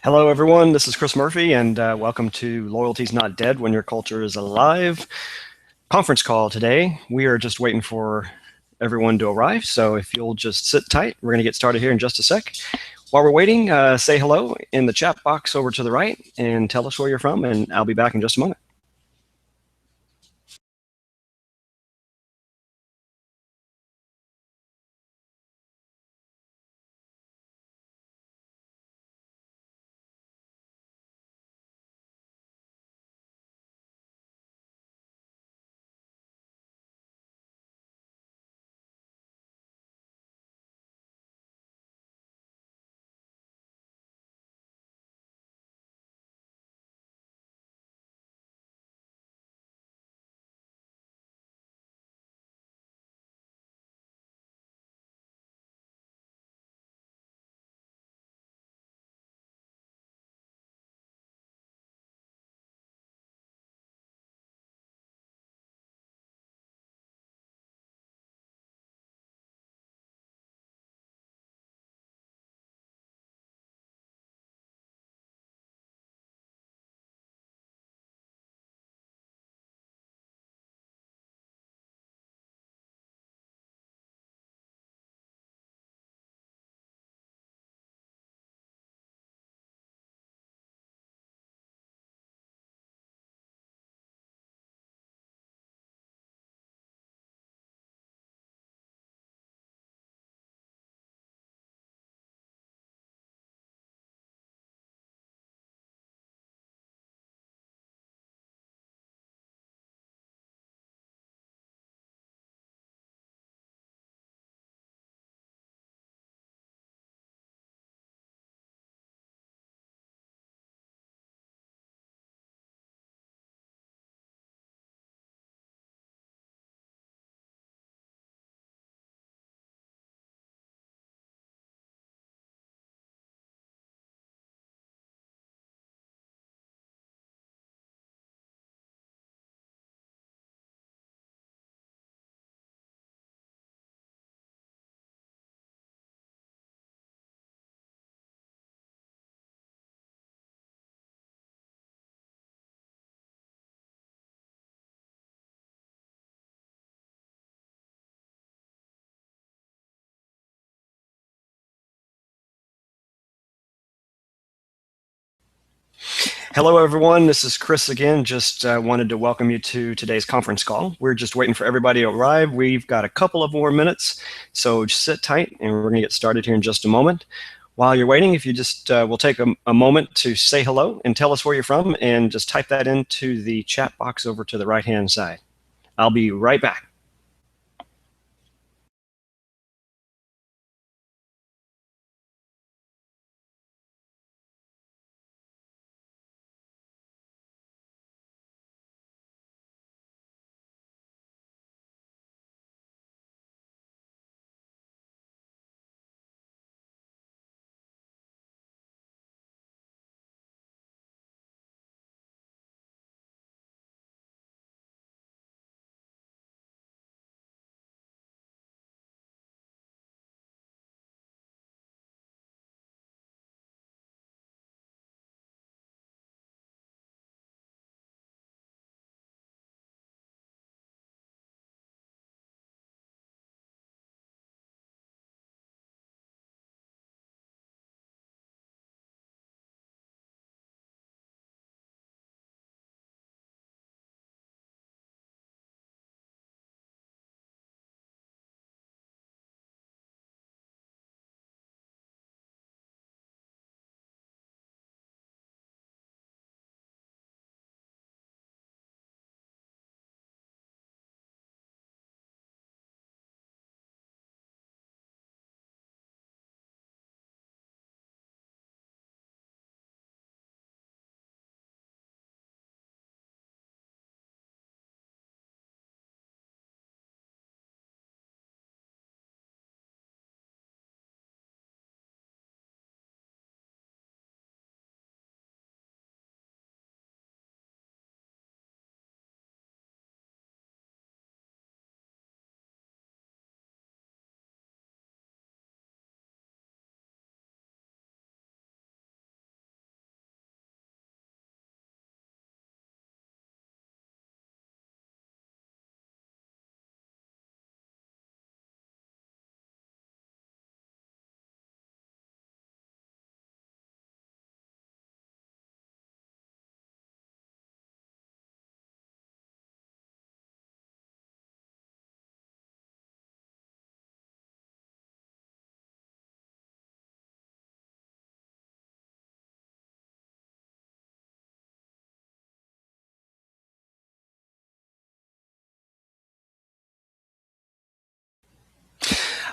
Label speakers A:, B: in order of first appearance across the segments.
A: Hello, everyone. This is Chris Murphy, and welcome to Loyalty's Not Dead When Your Culture is Alive conference call today. We are just waiting for everyone to arrive, so if you'll just sit tight, we're going to get started here in just a sec. While we're waiting, say hello in the chat box over to the right and tell us where you're from, and I'll be back in just a moment. Hello, everyone. This is Chris again. Just wanted to welcome you to today's conference call. We're just waiting for everybody to arrive. We've got a couple of more minutes, so just sit tight, and we're going to get started here in just a moment. While you're waiting, if you just will take a moment to say hello and tell us where you're from, and just type that into the chat box over to the right-hand side. I'll be right back.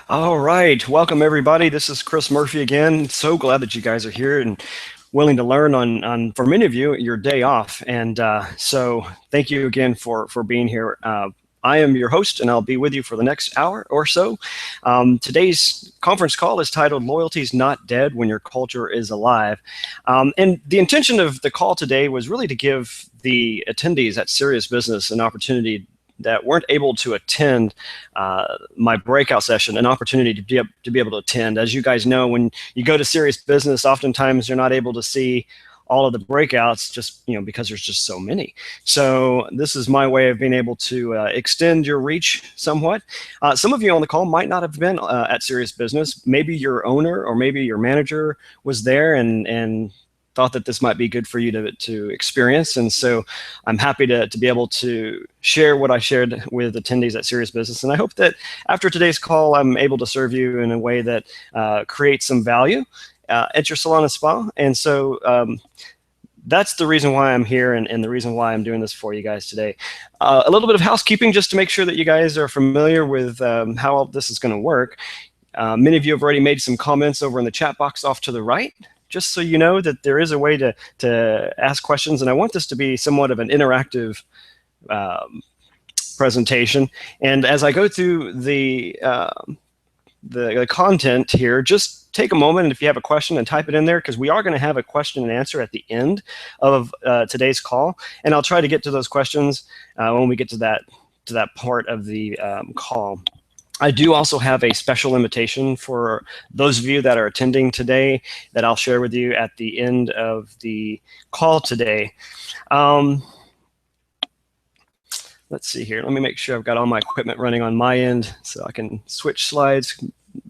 A: All right, welcome everybody. This is Chris Murphy again. So glad that you guys are here and willing to learn on for many of you, your day off. And so thank you again for being here. I am your host, and I'll be with you for the next hour or so. Today's conference call is titled Loyalty's Not Dead When Your Culture is Alive. And the intention of the call today was really to give the attendees at Serious Business an opportunity that weren't able to attend my breakout session, an opportunity to be able to attend. As you guys know, when you go to Serious Business, oftentimes you're not able to see all of the breakouts just because there's just so many. So this is my way of being able to extend your reach somewhat. Some of you on the call might not have been at Serious Business. Maybe your owner or maybe your manager was there and thought that this might be good for you to experience. And so I'm happy to be able to share what I shared with attendees at Serious Business. And I hope that after today's call, I'm able to serve you in a way that creates some value at your salon and spa. And so that's the reason why I'm here and the reason why I'm doing this for you guys today. A little bit of housekeeping just to make sure that you guys are familiar with how all this is going to work. Many of you have already made some comments over in the chat box off to the right, just so you know that there is a way to ask questions. And I want this to be somewhat of an interactive presentation. And as I go through the content here, just take a moment, and if you have a question, and type it in there, because we are going to have a question and answer at the end of today's call. And I'll try to get to those questions when we get to that part of the call. I do also have a special invitation for those of you that are attending today that I'll share with you at the end of the call today. Let's see here. Let me make sure I've got all my equipment running on my end so I can switch slides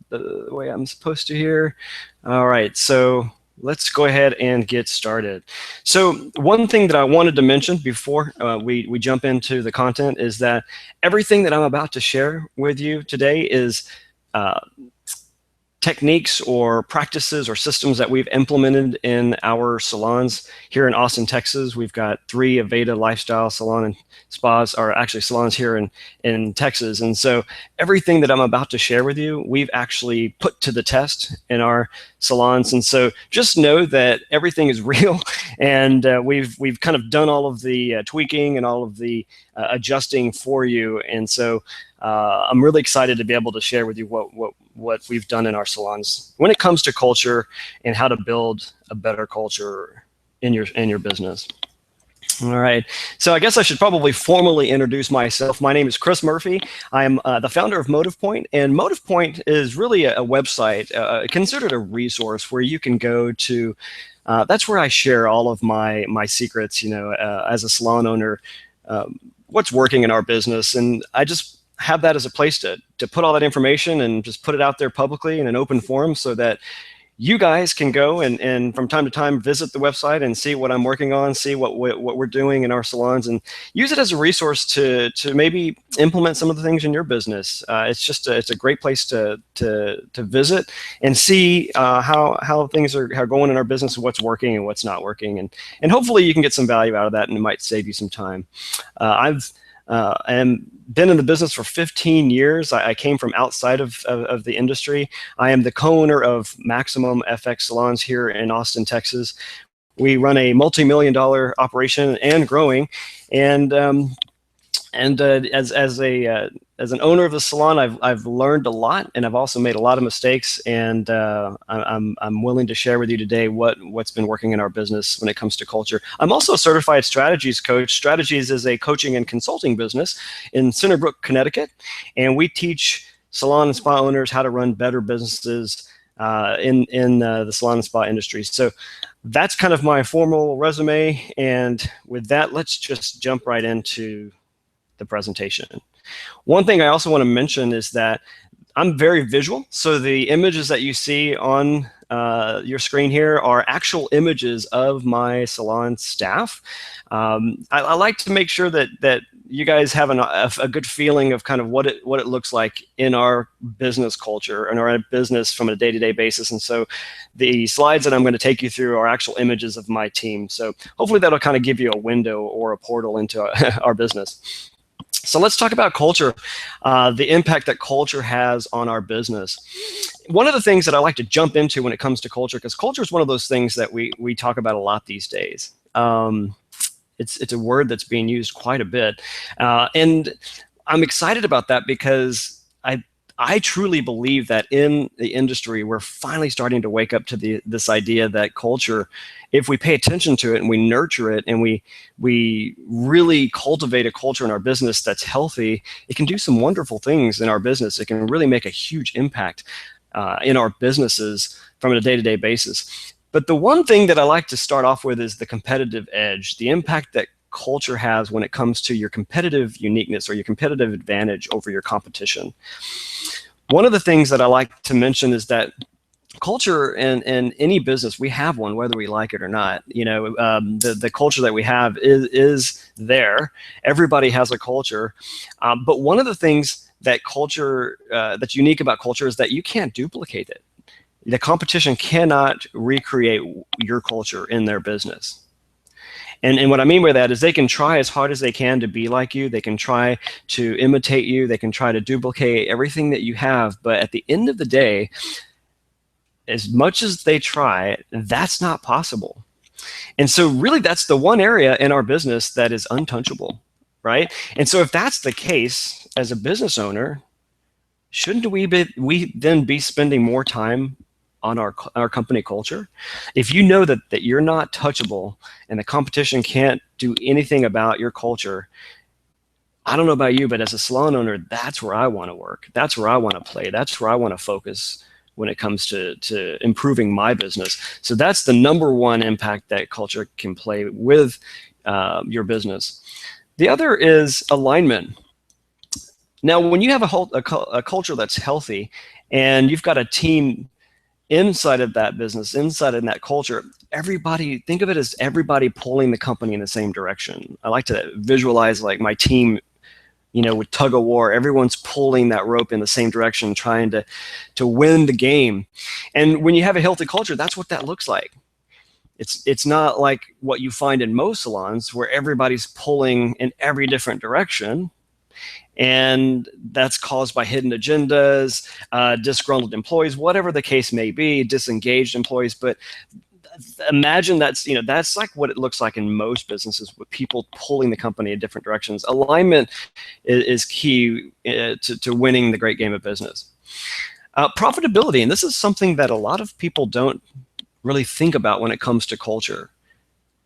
A: the way I'm supposed to here. All right, so let's go ahead and get started. So one thing that I wanted to mention before we jump into the content is that everything that I'm about to share with you today is techniques or practices or systems that we've implemented in our salons here in Austin, Texas. We've got 3 Aveda Lifestyle salon and spas, or actually salons here in Texas. And so everything that I'm about to share with you, we've actually put to the test in our salons. And so just know that everything is real, and we've kind of done all of the tweaking and all of the adjusting for you. And so I'm really excited to be able to share with you what we've done in our salons when it comes to culture and how to build a better culture in your business. All right, so I guess I should probably formally introduce myself. My name is Chris Murphy. I am the founder of MotivePoint, and MotivePoint is really a website considered a resource where you can go to. That's where I share all of my secrets, as a salon owner, what's working in our business, and I just have that as a place to put all that information and just put it out there publicly in an open forum so that you guys can go and from time to time visit the website and see what I'm working on, see what we're doing in our salons, and use it as a resource to maybe implement some of the things in your business. It's a great place to visit and see how things are going in our business, and what's working and what's not working, and hopefully you can get some value out of that, and it might save you some time. I've been in the business for 15 years. I came from outside of the industry. I am the co-owner of Maximum FX Salons here in Austin, Texas. We run a multi-million-dollar operation and growing. And as an owner of the salon, I've learned a lot, and I've also made a lot of mistakes. And I'm willing to share with you today what's been working in our business when it comes to culture. I'm also a certified strategies coach. Strategies is a coaching and consulting business in Centerbrook, Connecticut, and we teach salon and spa owners how to run better businesses in the salon and spa industry. So that's kind of my formal resume. And with that, let's just jump right into the presentation. One thing I also want to mention is that I'm very visual. So the images that you see on your screen here are actual images of my salon staff. I like to make sure that you guys have a good feeling of kind of what it looks like in our business culture and our business from a day-to-day basis. And so the slides that I'm going to take you through are actual images of my team. So hopefully that'll kind of give you a window or a portal into our business. So let's talk about culture, the impact that culture has on our business. One of the things that I like to jump into when it comes to culture, because culture is one of those things that we talk about a lot these days. It's a word that's being used quite a bit, and I'm excited about that because I truly believe that in the industry we're finally starting to wake up to this idea that culture, if we pay attention to it and we nurture it and we really cultivate a culture in our business that's healthy, it can do some wonderful things in our business. It can really make a huge impact in our businesses from a day-to-day basis. But the one thing that I like to start off with is the competitive edge, the impact that culture has when it comes to your competitive uniqueness or your competitive advantage over your competition. One of the things that I like to mention is that culture in any business, we have one, whether we like it or not. The culture that we have is there. Everybody has a culture. But one of the things that culture that's unique about culture is that you can't duplicate it. The competition cannot recreate your culture in their business. And what I mean by that is they can try as hard as they can to be like you. They can try to imitate you. They can try to duplicate everything that you have. But at the end of the day, as much as they try, that's not possible. And so really that's the one area in our business that is untouchable, right? And so if that's the case as a business owner, shouldn't we then be spending more time on our company culture? If you know that you're not touchable and the competition can't do anything about your culture, I don't know about you, but as a salon owner, that's where I want to work. That's where I want to play. That's where I want to focus when it comes to improving my business. So that's the number one impact that culture can play with your business. The other is alignment. Now, when you have a culture that's healthy and you've got a team inside of that business, inside of that culture, everybody, think of it as everybody pulling the company in the same direction. I like to visualize like my team, with tug of war, everyone's pulling that rope in the same direction, trying to win the game. And when you have a healthy culture, that's what that looks like. It's not like what you find in most salons where everybody's pulling in every different direction. And that's caused by hidden agendas, disgruntled employees, whatever the case may be, disengaged employees. But imagine that's like what it looks like in most businesses, with people pulling the company in different directions. Alignment is key to winning the great game of business. Profitability, and this is something that a lot of people don't really think about when it comes to culture.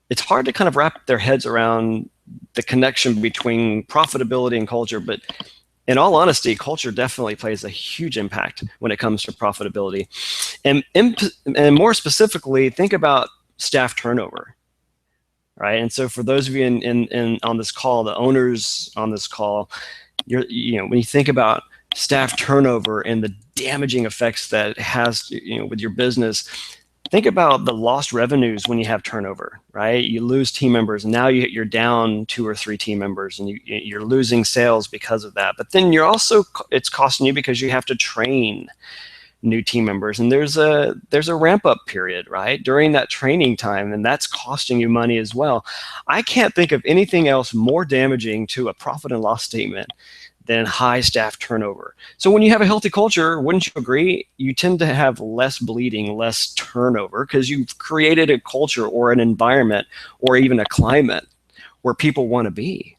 A: It's hard to kind of wrap their heads around the connection between profitability and culture, but in all honesty, culture definitely plays a huge impact when it comes to profitability. And more specifically, think about staff turnover, right? And so for those of you in on this call, the owners on this call, when you think about staff turnover and the damaging effects that it has, with your business, think about the lost revenues when you have turnover, right? You lose team members, and now you're down 2 or 3 team members, and you're losing sales because of that. But then it's costing you because you have to train new team members, and there's a ramp up period, right, during that training time, and that's costing you money as well. I can't think of anything else more damaging to a profit and loss statement than high staff turnover. So when you have a healthy culture, wouldn't you agree, you tend to have less bleeding, less turnover, because you've created a culture or an environment or even a climate where people want to be.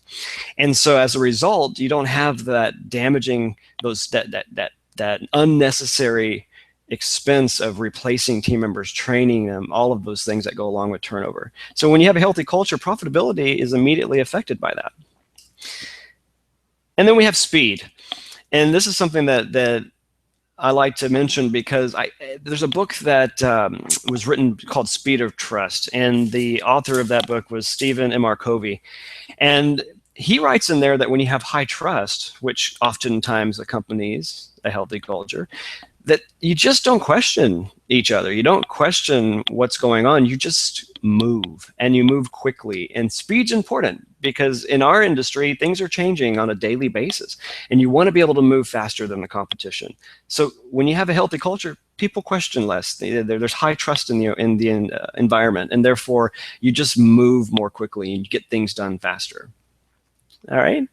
A: And so as a result, you don't have that damaging, that unnecessary expense of replacing team members, training them, all of those things that go along with turnover. So when you have a healthy culture, profitability is immediately affected by that. And then we have speed. And this is something that I like to mention because there's a book that was written called Speed of Trust. And the author of that book was Stephen M. R. Covey. And he writes in there that when you have high trust, which oftentimes accompanies a healthy culture, that you just don't question each other. You don't question what's going on. You just move, and you move quickly. And speed's important because in our industry, things are changing on a daily basis, and you want to be able to move faster than the competition. So when you have a healthy culture, people question less. There's high trust in the environment, and therefore you just move more quickly and you get things done faster. All right.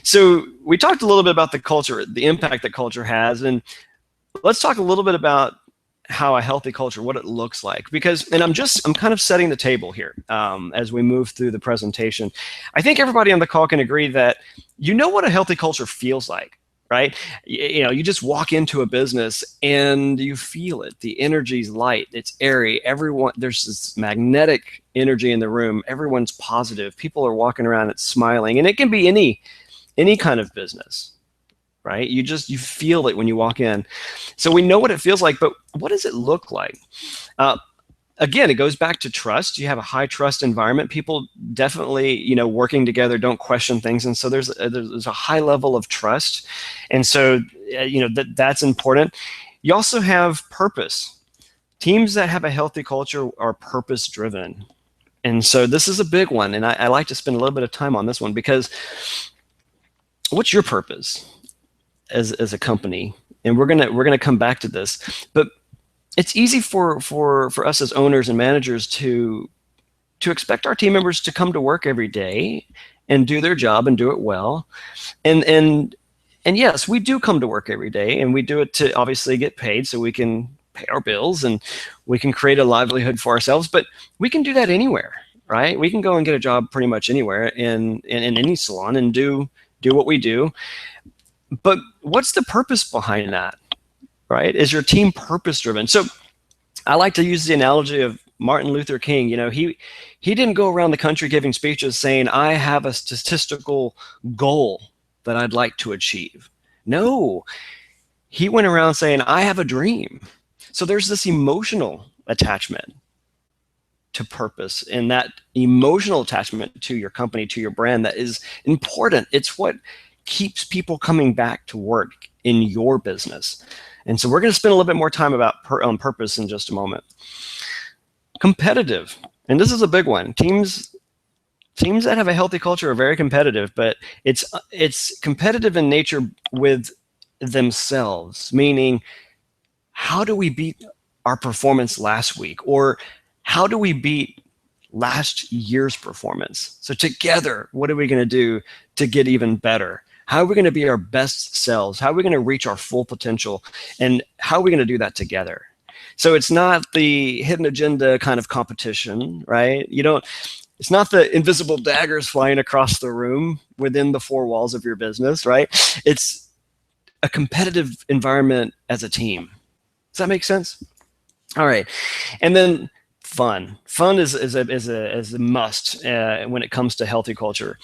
A: So we talked a little bit about the culture, the impact that culture has, and let's talk a little bit about how a healthy culture, what it looks like, because, and I'm kind of setting the table here as we move through the presentation. I think everybody on the call can agree that you know what a healthy culture feels like, right? You just walk into a business and you feel it. The energy's light, it's airy. Everyone, there's this magnetic energy in the room. Everyone's positive. People are walking around, it's smiling, and it can be any kind of business. Right? You feel it when you walk in. So we know what it feels like, but what does it look like? Again, it goes back to trust. You have a high trust environment. People definitely, working together, don't question things. And so there's a high level of trust. And so, that's important. You also have purpose. Teams that have a healthy culture are purpose driven. And so this is a big one. And I like to spend a little bit of time on this one because what's your purpose as a company? And we're gonna come back to this, but it's easy for us as owners and managers to expect our team members to come to work every day and do their job and do it well. And yes, we do come to work every day, and we do it to obviously get paid so we can pay our bills and we can create a livelihood for ourselves, but we can do that anywhere, right? We can go and get a job pretty much anywhere in any salon and do what we do. But what's the purpose behind that, right? Is your team purpose driven? So I like to use the analogy of Martin Luther King. He didn't go around the country giving speeches saying, I have a statistical goal that I'd like to achieve. No, he went around saying, I have a dream. So there's this emotional attachment to purpose, and that emotional attachment to your company, to your brand, that is important. It's what keeps people coming back to work in your business. And so we're going to spend a little bit more time about purpose in just a moment. Competitive, and this is a big one. Teams that have a healthy culture are very competitive, but it's competitive in nature with themselves, meaning how do we beat our performance last week, or how do we beat last year's performance? So together, what are we going to do to get even better? How are we going to be our best selves? How are we going to reach our full potential? And how are we going to do that together? So it's not the hidden agenda kind of competition, right? It's not the invisible daggers flying across the room within the four walls of your business, right? It's a competitive environment as a team. Does that make sense? All right. And then fun. Fun is a must when it comes to healthy culture.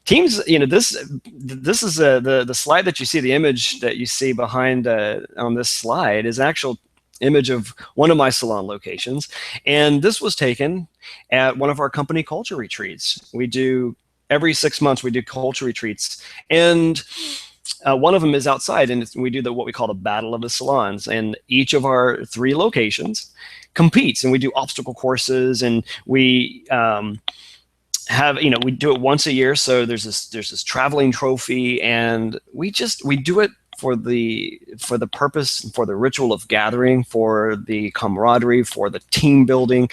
A: Teams, this is the slide that you see, the image that you see behind on this slide is actual image of one of my salon locations. And this was taken at one of our company culture retreats. We do, every 6 months, we do culture retreats. And one of them is outside, and we do what we call the Battle of the Salons. And each of our 3 locations competes, and we do obstacle courses, and we we do it once a year. So there's this traveling trophy, and we do it for the purpose, for the ritual of gathering, for the camaraderie, for the team building,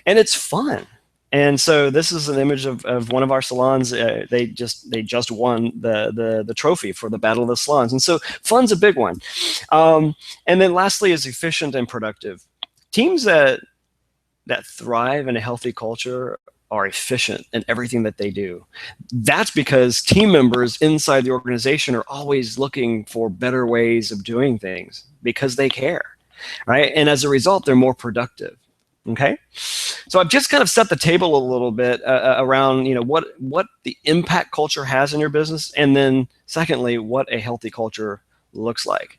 A: and it's fun. And so this is an image of one of our salons. They just won the trophy for the Battle of the Salons, and so fun's a big one. And then lastly is efficient and productive. Teams that thrive in a healthy culture are efficient in everything that they do. That's because team members inside the organization are always looking for better ways of doing things because they care, right? And as a result, they're more productive. Okay, so I've just kind of set the table a little bit around what the impact culture has in your business, and then secondly, what a healthy culture looks like.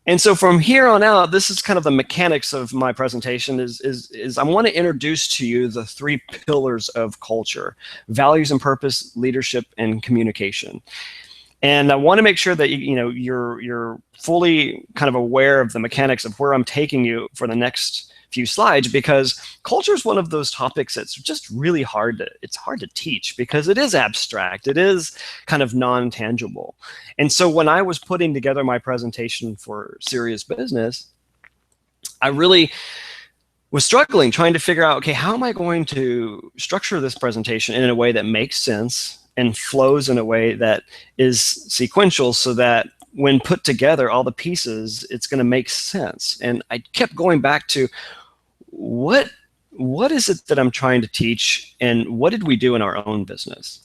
A: And so from here on out, this is kind of the mechanics of my presentation. Is I want to introduce to you the 3 pillars of culture: values and purpose, leadership, and communication. And I want to make sure that you're fully kind of aware of the mechanics of where I'm taking you for the next few slides, because culture is one of those topics that's just really hard to teach, because it is abstract, it is kind of non-tangible. And so when I was putting together my presentation for Serious Business, I really was struggling trying to figure out, okay, how am I going to structure this presentation in a way that makes sense and flows in a way that is sequential, so that when put together, all the pieces, it's going to make sense. And I kept going back to what is it that I'm trying to teach, and what did we do in our own business?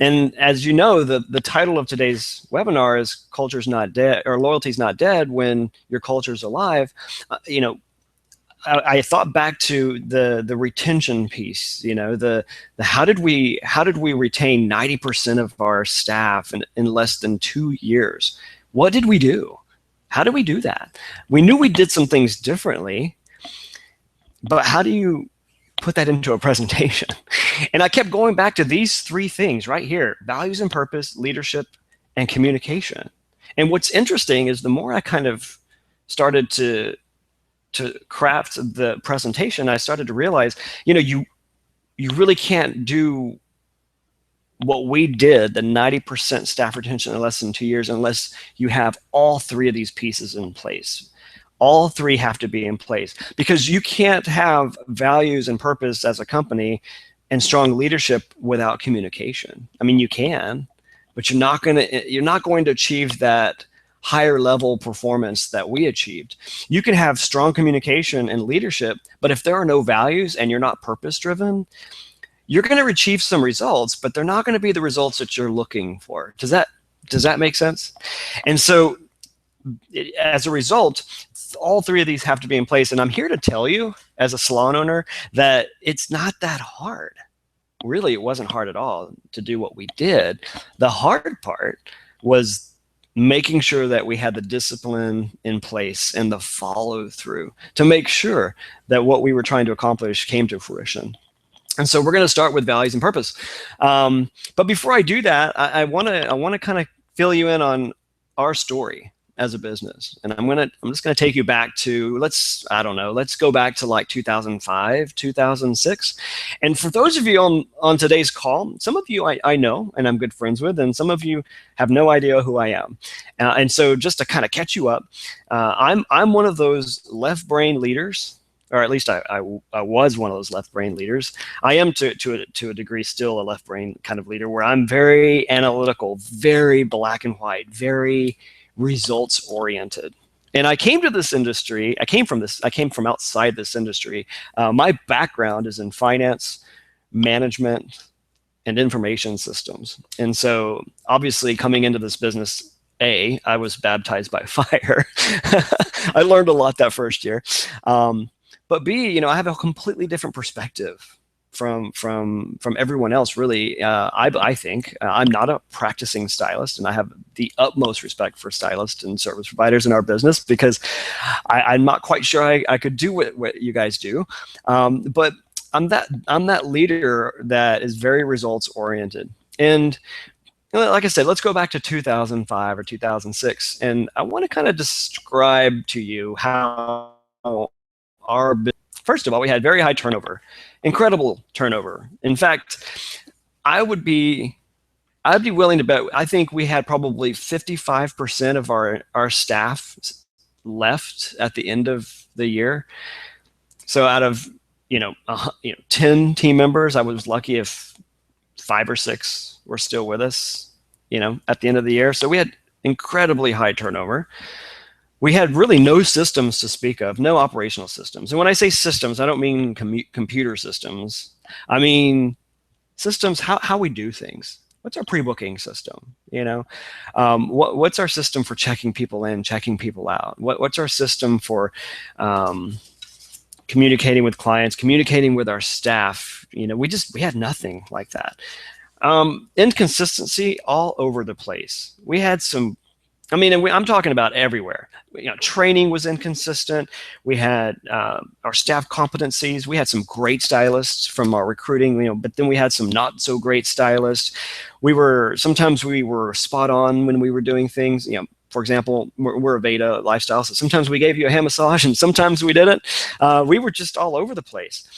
A: And as you know, the title of today's webinar is "Culture's Not Dead," or "Loyalty's Not Dead When Your Culture's Alive." I thought back to the retention piece. The how did we retain 90% of our staff in less than 2 years? What did we do? How did we do that? We knew we did some things differently, but how do you put that into a presentation? And I kept going back to these 3 things right here: values and purpose, leadership, and communication. And what's interesting is the more I kind of started to craft the presentation, I started to realize, you really can't do what we did, the 90% staff retention in less than 2 years, unless you have all 3 of these pieces in place. All 3 have to be in place, because you can't have values and purpose as a company and strong leadership without communication. I mean, you can, but you're not going to achieve that higher level performance that we achieved. You can have strong communication and leadership, but if there are no values and you're not purpose driven, you're going to achieve some results, but they're not going to be the results that you're looking for. Does that make sense? And so as a result, all 3 of these have to be in place. And I'm here to tell you, as a salon owner, that it's not that hard. Really, it wasn't hard at all to do what we did. The hard part was making sure that we had the discipline in place and the follow through to make sure that what we were trying to accomplish came to fruition. And so we're going to start with values and purpose. But before I do that, I want to kind of fill you in on our story as a business. And I'm just going to take you back to, let's go back to like 2005, 2006. And for those of you on today's call, some of you I know and I'm good friends with, and some of you have no idea who I am. And so just to kind of catch you up, I'm one of those left brain leaders, or at least I was one of those left brain leaders. I am to a degree still a left brain kind of leader, where I'm very analytical, very black and white, very results oriented. And I came to this industry, I came from outside this industry. My background is in finance, management, and information systems. And so obviously coming into this business, I was baptized by fire. I learned a lot that first year. But B, I have a completely different perspective from everyone else, really. I think I'm not a practicing stylist, and I have the utmost respect for stylists and service providers in our business, because I'm not quite sure I could do what you guys do. But I'm that leader that is very results oriented. And like I said, let's go back to 2005 or 2006, and I want to kind of describe to you how our business. First of all, we had very high turnover, incredible turnover. In fact, I'd be willing to bet, I think we had probably 55% of our staff left at the end of the year. So out of 10 team members, I was lucky if 5 or 6 were still with us, at the end of the year. So we had incredibly high turnover. We had really no systems to speak of, no operational systems. And when I say systems, I don't mean computer systems. I mean systems, how we do things. What's our pre-booking system? What's our system for checking people in, checking people out? What's our system for communicating with clients, communicating with our staff? We had nothing like that. Inconsistency all over the place. We had some. I'm talking about everywhere. Training was inconsistent. We had our staff competencies. We had some great stylists from our recruiting, but then we had some not so great stylists. Sometimes we were spot on when we were doing things. For example, we're a Veda lifestyle, so sometimes we gave you a hand massage and sometimes we didn't. We were just all over the place.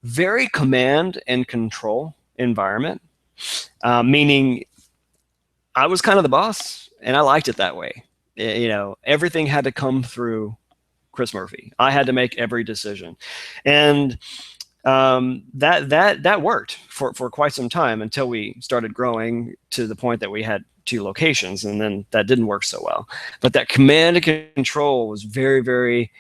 A: Very command and control environment, meaning I was kind of the boss. And I liked it that way. Everything had to come through Chris Murphy. I had to make every decision. And that worked for quite some time until we started growing to the point that we had 2 locations, and then that didn't work so well. But that command and control was very, very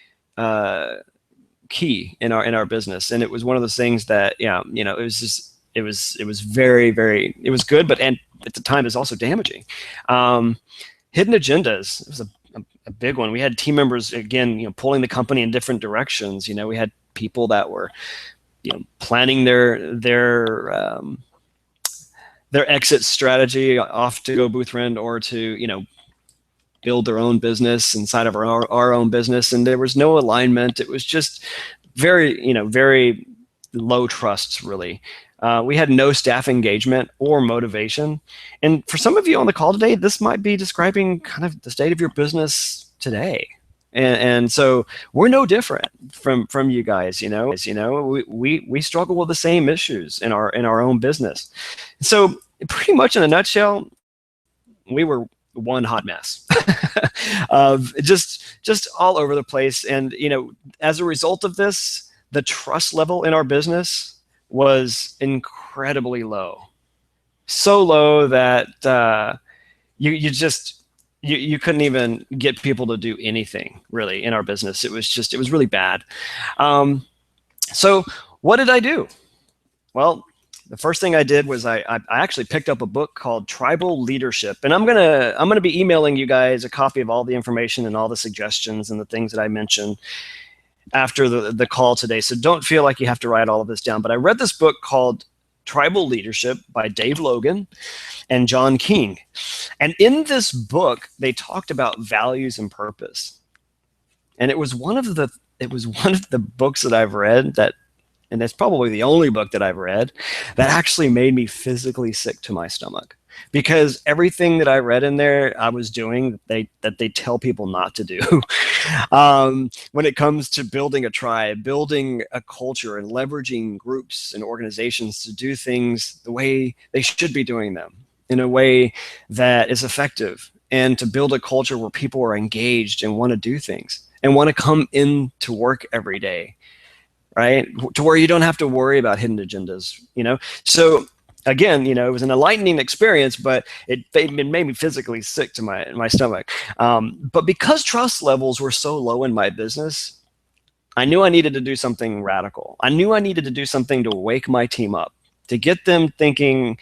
A: key in our business, and it was one of those things that, yeah, it was just it was very, very, it was good, but and at the time it was also damaging. Hidden agendas was a big one. We had team members, again, pulling the company in different directions. We had people that were planning their exit strategy, off to go booth rent or to build their own business inside of our own business, and there was no alignment. It was just very low trust, really. We had no staff engagement or motivation. And for some of you on the call today, this might be describing kind of the state of your business today. And so we're no different from you guys. We struggle with the same issues in our own business. So pretty much in a nutshell, we were one hot mess of just all over the place. And as a result of this, the trust level in our business was incredibly low, so low that you couldn't even get people to do anything really in our business. It was really bad. So what did I do? Well, the first thing I did was I actually picked up a book called Tribal Leadership, and I'm gonna be emailing you guys a copy of all the information and all the suggestions and the things that I mentioned after the call today. So don't feel like you have to write all of this down. But I read this book called Tribal Leadership by Dave Logan and John King, and in this book they talked about values and purpose, and it was one of the books that I've read that. And that's probably the only book that I've read that actually made me physically sick to my stomach, because everything that I read in there, I was doing that they tell people not to do. When it comes to building a tribe, building a culture, and leveraging groups and organizations to do things the way they should be doing them, in a way that is effective, and to build a culture where people are engaged and want to do things and want to come in to work every day. Right? To where you don't have to worry about hidden agendas, So again, it was an enlightening experience, but it made me physically sick to my stomach. But because trust levels were so low in my business, I knew I needed to do something radical. I knew I needed to do something to wake my team up, to get them thinking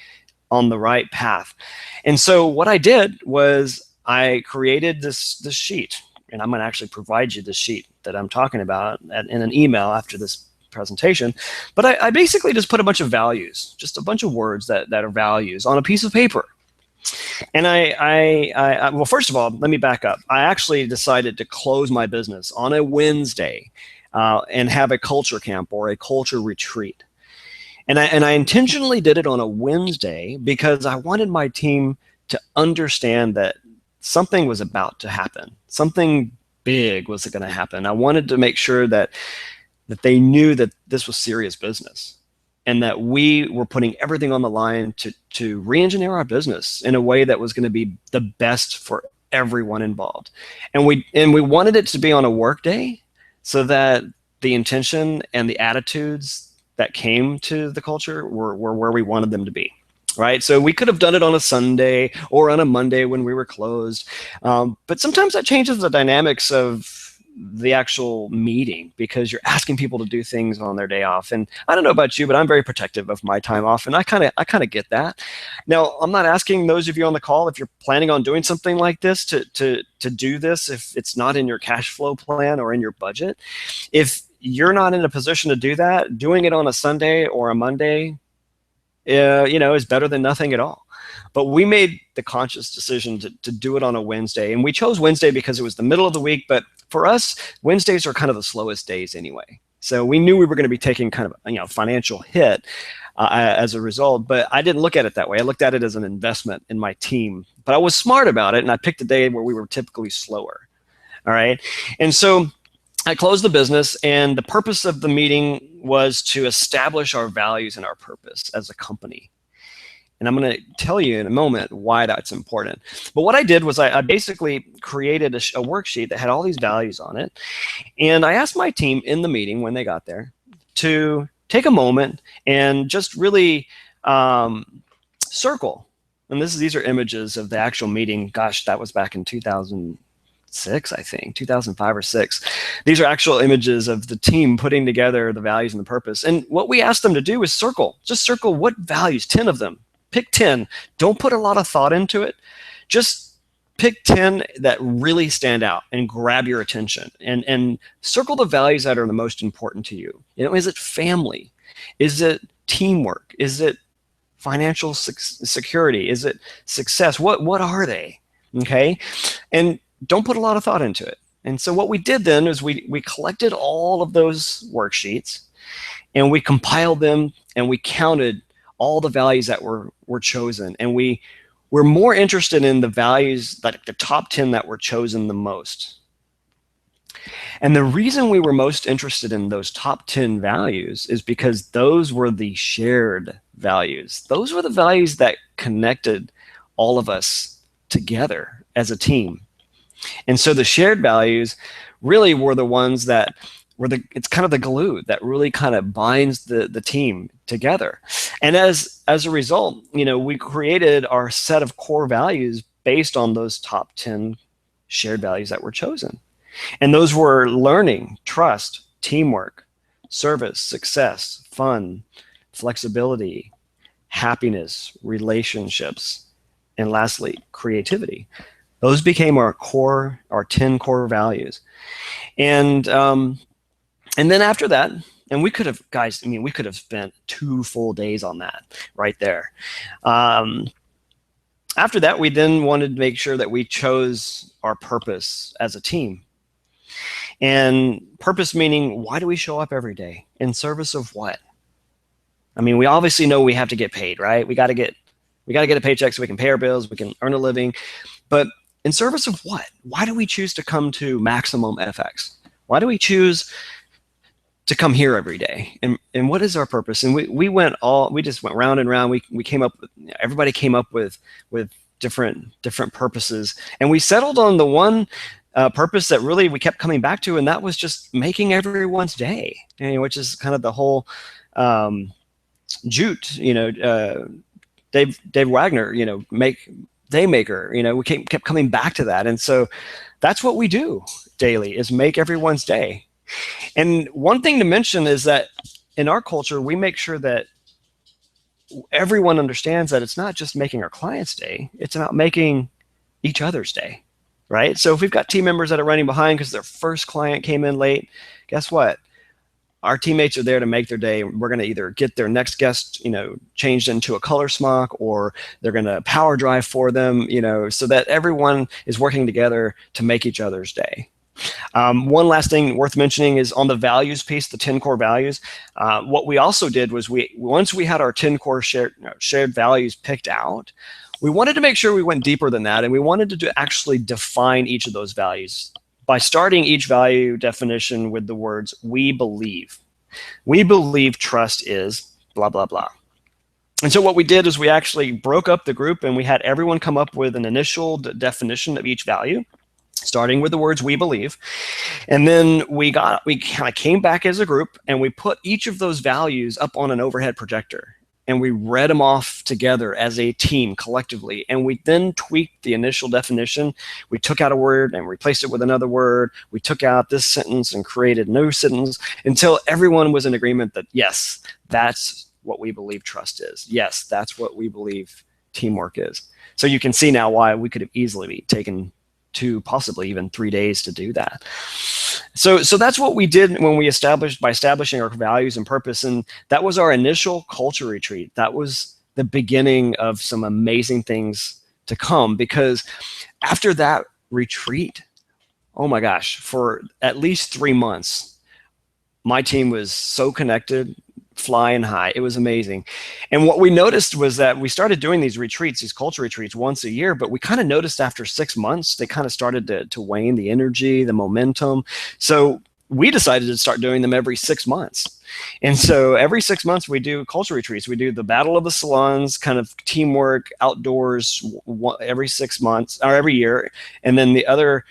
A: on the right path. And so what I did was I created this sheet. And I'm going to actually provide you the sheet that I'm talking about in an email after this presentation. But I basically just put a bunch of values, just a bunch of words that are values on a piece of paper. And well, first of all, let me back up. I actually decided to close my business on a Wednesday and have a culture camp or a culture retreat. And I intentionally did it on a Wednesday because I wanted my team to understand that something was about to happen. Something big was going to happen. I wanted to make sure that they knew that this was serious business, and that we were putting everything on the line to re-engineer our business in a way that was going to be the best for everyone involved. And we wanted it to be on a work day, so that the intention and the attitudes that came to the culture were where we wanted them to be. Right. So we could have done it on a Sunday or on a Monday when we were closed. But sometimes that changes the dynamics of the actual meeting, because you're asking people to do things on their day off. And I don't know about you, but I'm very protective of my time off. And I kind of get that. Now, I'm not asking those of you on the call, if you're planning on doing something like this, to do this if it's not in your cash flow plan or in your budget. If you're not in a position to do that, doing it on a Sunday or a Monday is better than nothing at all. But we made the conscious decision to do it on a Wednesday. And we chose Wednesday because it was the middle of the week. But for us, Wednesdays are kind of the slowest days anyway. So we knew we were going to be taking kind of a financial hit as a result. But I didn't look at it that way. I looked at it as an investment in my team. But I was smart about it, and I picked a day where we were typically slower. All right. And so I closed the business, and the purpose of the meeting was to establish our values and our purpose as a company. And I'm going to tell you in a moment why that's important. But what I did was I basically created a worksheet that had all these values on it. And I asked my team in the meeting when they got there to take a moment and just really circle. And these are images of the actual meeting. Gosh, that was back in 2006, I think, 2005 or 6. These are actual images of the team putting together the values and the purpose. And what we asked them to do is just circle what values, 10 of them. Pick 10. Don't put a lot of thought into it. Just pick 10 that really stand out and grab your attention, and circle the values that are the most important to you. Is it family? Is it teamwork? Is it financial security? Is it success? What are they? Okay, and don't put a lot of thought into it. And so what we did then is we collected all of those worksheets, and we compiled them, and we counted all the values that were chosen, and we're more interested in the values, like the top 10 that were chosen the most. And the reason we were most interested in those top 10 values is because those were the shared values. Those were the values that connected all of us together as a team. And so the shared values really were the ones that it's kind of the glue that really kind of binds the team together. And as a result, we created our set of core values based on those top 10 shared values that were chosen. And those were learning, trust, teamwork, service, success, fun, flexibility, happiness, relationships, and lastly, creativity. Those became our 10 core values. And then after that, and we could have, guys, we could have spent 2 full days on that right there. After that, we then wanted to make sure that we chose our purpose as a team. And purpose meaning, why do we show up every day? In service of what? We obviously know we have to get paid, right? We got to get a paycheck so we can pay our bills, we can earn a living. But in service of what? Why do we choose to come to Maximum FX? Why do we choose to come here every day? And what is our purpose? And we just went round and round. We came up with, everybody came up with different purposes, and we settled on the one purpose that really we kept coming back to, and that was just making everyone's day, which is kind of the whole Jute, Dave Wagner, make Daymaker. We kept coming back to that, and so that's what we do daily, is make everyone's day. And one thing to mention is that in our culture, we make sure that everyone understands that it's not just making our clients' day, it's about making each other's day, right? So if we've got team members that are running behind because their first client came in late, guess what? Our teammates are there to make their day. We're going to either get their next guest, changed into a color smock, or they're going to power drive for them, so that everyone is working together to make each other's day. One last thing worth mentioning is on the values piece, the 10 core values. What we also did was once we had our 10 core shared values picked out, we wanted to make sure we went deeper than that, and we wanted to actually define each of those values by starting each value definition with the words, we believe. We believe trust is blah, blah, blah. And so what we did is we actually broke up the group, and we had everyone come up with an initial definition of each value, starting with the words we believe. And then we kind of came back as a group, and we put each of those values up on an overhead projector, and we read them off together as a team collectively. And we then tweaked the initial definition. We took out a word and replaced it with another word. We took out this sentence and created a new sentence until everyone was in agreement that, yes, that's what we believe trust is. Yes, that's what we believe teamwork is. So you can see now why we could have easily taken 2, possibly even 3 days to do that. So that's what we did when we establishing our values and purpose, and that was our initial culture retreat. That was the beginning of some amazing things to come, because after that retreat, oh my gosh, for at least 3 months, my team was so connected, flying high. It was amazing. And what we noticed was that we started doing these retreats, these culture retreats, once a year, but we kind of noticed after 6 months, they kind of started to wane, the energy, the momentum. So we decided to start doing them every 6 months. And so every 6 months we do culture retreats. We do the Battle of the Salons, kind of teamwork, outdoors, every 6 months or every year. And then the other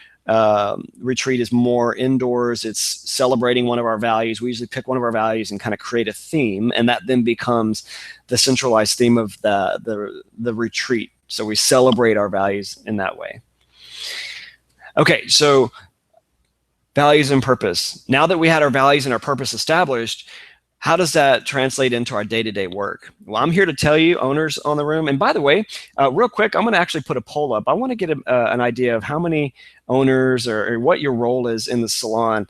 A: retreat is more indoors. It's celebrating one of our values. We usually pick one of our values and kind of create a theme, and that then becomes the centralized theme of the retreat. So we celebrate our values in that way. Okay, so values and purpose. Now that we had our values and our purpose established, how does that translate into our day-to-day work? Well, I'm here to tell you, owners on the room, and by the way, real quick, I'm going to actually put a poll up. I want to get an idea of how many owners or what your role is in the salon.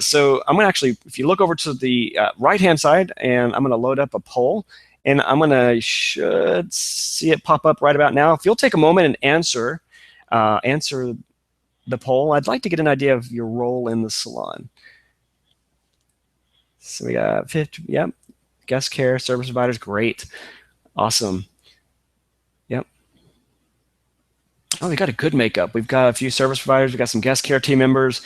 A: So I'm going to actually, if you look over to the right-hand side, and I'm going to load up a poll, and I'm going to, should see it pop up right about now. If you'll take a moment and answer the poll, I'd like to get an idea of your role in the salon. So we got 50, yep. Guest care, service providers, great. Awesome. Yep. Oh, we got a good makeup. We've got a few service providers. We've got some guest care team members.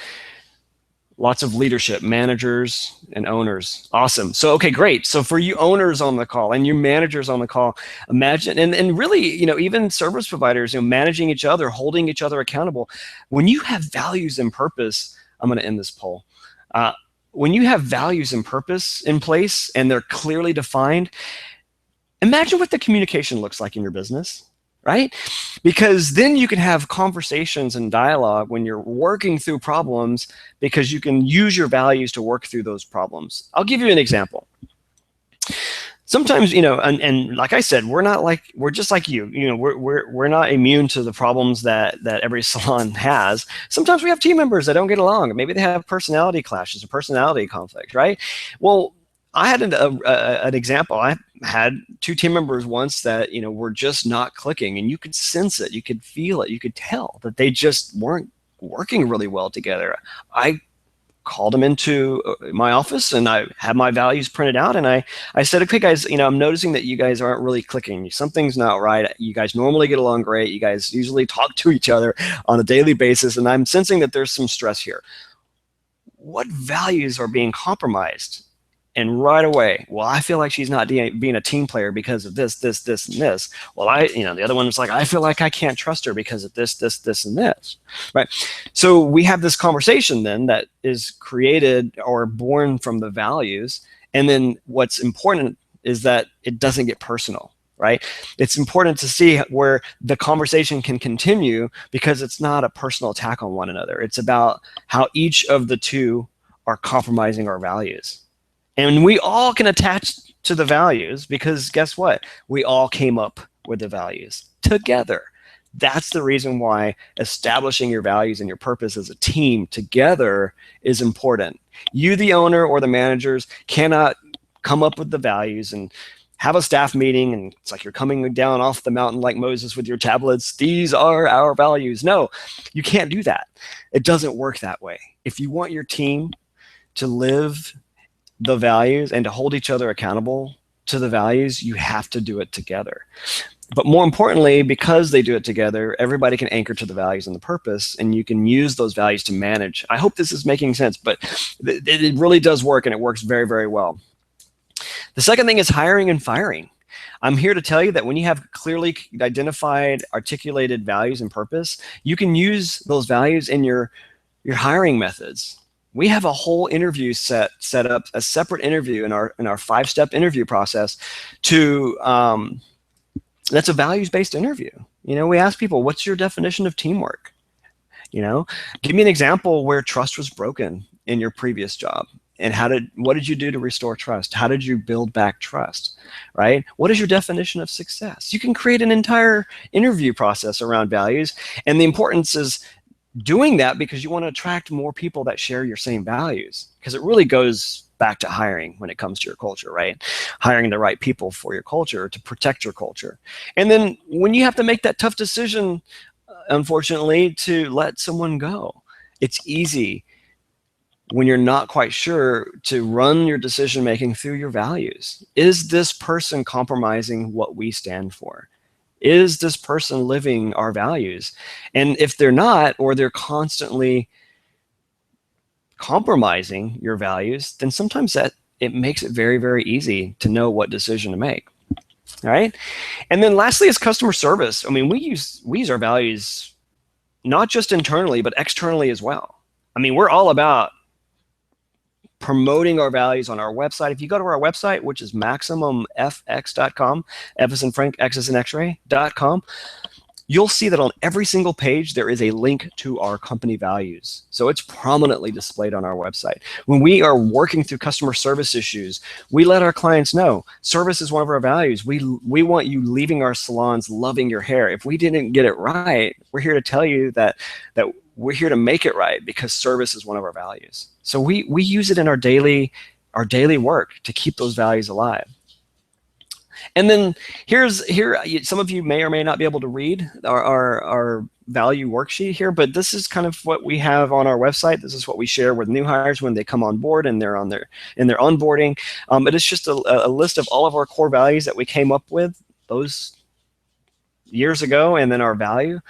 A: Lots of leadership, managers and owners. Awesome. So, okay, great. So for you owners on the call and you managers on the call, imagine, and really, even service providers, managing each other, holding each other accountable. When you have values and purpose, I'm going to end this poll. When you have values and purpose in place and they're clearly defined, imagine what the communication looks like in your business, right? Because then you can have conversations and dialogue when you're working through problems, because you can use your values to work through those problems. I'll give you an example. Sometimes, and like I said, we're just like you. We're not immune to the problems that every salon has. Sometimes we have team members that don't get along. Maybe they have personality clashes or personality conflict, right? Well, I had an example. I had two team members once that were just not clicking, and you could sense it, you could feel it, you could tell that they just weren't working really well together. I called them into my office and I had my values printed out, and I said, okay guys, I'm noticing that you guys aren't really clicking. Something's not right. You guys normally get along great. You guys usually talk to each other on a daily basis, and I'm sensing that there's some stress here. What values are being compromised? And right away, well, I feel like she's not being a team player because of this, this, this, and this. Well, the other one was like, I feel like I can't trust her because of this, this, this, and this, right? So we have this conversation then that is created or born from the values. And then what's important is that it doesn't get personal, right? It's important to see where the conversation can continue, because it's not a personal attack on one another. It's about how each of the two are compromising our values. And we all can attach to the values, because guess what? We all came up with the values together. That's the reason why establishing your values and your purpose as a team together is important. You, the owner or the managers, cannot come up with the values and have a staff meeting and it's like you're coming down off the mountain like Moses with your tablets. These are our values. No, you can't do that. It doesn't work that way. If you want your team to live the values and to hold each other accountable to the values, you have to do it together. But more importantly, because they do it together, everybody can anchor to the values and the purpose, and you can use those values to manage. I hope this is making sense, but it really does work, and it works very, very well. The second thing is hiring and firing. I'm here to tell you that when you have clearly identified, articulated values and purpose, you can use those values in your hiring methods. We have a whole interview set up, a separate interview in our 5-step interview process to that's a values-based interview. We ask people, what's your definition of teamwork? Give me an example where trust was broken in your previous job, and what did you do to restore trust? How did you build back trust, right? What is your definition of success? You can create an entire interview process around values, and the importance is doing that because you want to attract more people that share your same values, because it really goes back to hiring when it comes to your culture, right? Hiring the right people for your culture to protect your culture. And then when you have to make that tough decision, unfortunately, to let someone go, it's easy when you're not quite sure to run your decision making through your values. Is this person compromising what we stand for? Is this person living our values? And if they're not, or they're constantly compromising your values, then sometimes it makes it very, very easy to know what decision to make. All right. And then lastly is customer service. I mean, we use our values not just internally, but externally as well. I mean, we're all about promoting our values on our website. If you go to our website, which is MaximumFX.com, F as in Frank, X as in X-ray.com, you'll see that on every single page, there is a link to our company values. So it's prominently displayed on our website. When we are working through customer service issues, we let our clients know service is one of our values. We want you leaving our salons loving your hair. If we didn't get it right, we're here to tell you that we're here to make it right, because service is one of our values. So we use it in our daily work to keep those values alive. And then here, some of you may or may not be able to read our value worksheet here, but this is kind of what we have on our website. This is what we share with new hires when they come on board and they're in their onboarding. But it's just a list of all of our core values that we came up with those years ago, and then our value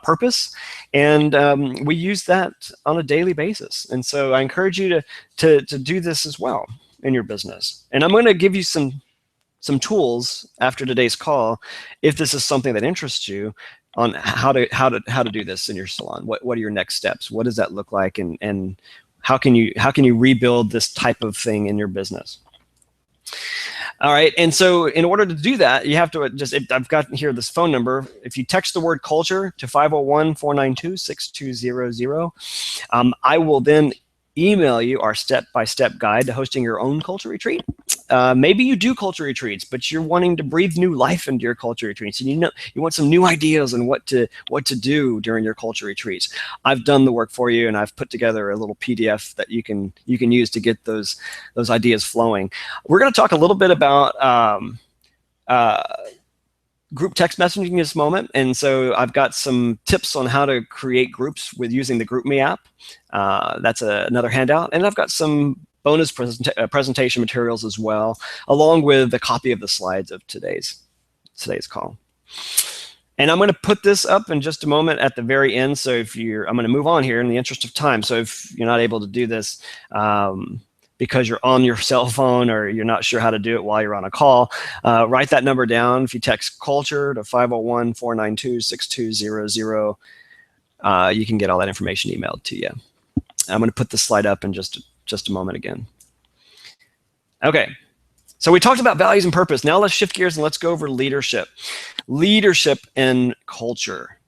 A: purpose, and we use that on a daily basis. And so I encourage you to do this as well in your business. And I'm going to give you some tools after today's call, if this is something that interests you, on how to do this in your salon. What are your next steps? What does that look like, and how can you rebuild this type of thing in your business? All right, and so in order to do that, you have to I've got here this phone number. If you text the word culture to 501-492-6200, I will then email you our step-by-step guide to hosting your own culture retreat. Maybe you do culture retreats, but you're wanting to breathe new life into your culture retreats, and you want some new ideas on what to do during your culture retreats. I've done the work for you, and I've put together a little PDF that you can use to get those ideas flowing. We're going to talk a little bit about group text messaging in this moment, and so I've got some tips on how to create groups with using the GroupMe app. That's another handout, and I've got some bonus presentation materials as well, along with a copy of the slides of today's call. And I'm going to put this up in just a moment at the very end. So I'm going to move on here in the interest of time. So if you're not able to do this because you're on your cell phone or you're not sure how to do it while you're on a call, write that number down. If you text culture to 501-492-6200, you can get all that information emailed to you. I'm going to put this slide up in just a moment again. Okay, so we talked about values and purpose. Now let's shift gears and let's go over leadership. Leadership and culture.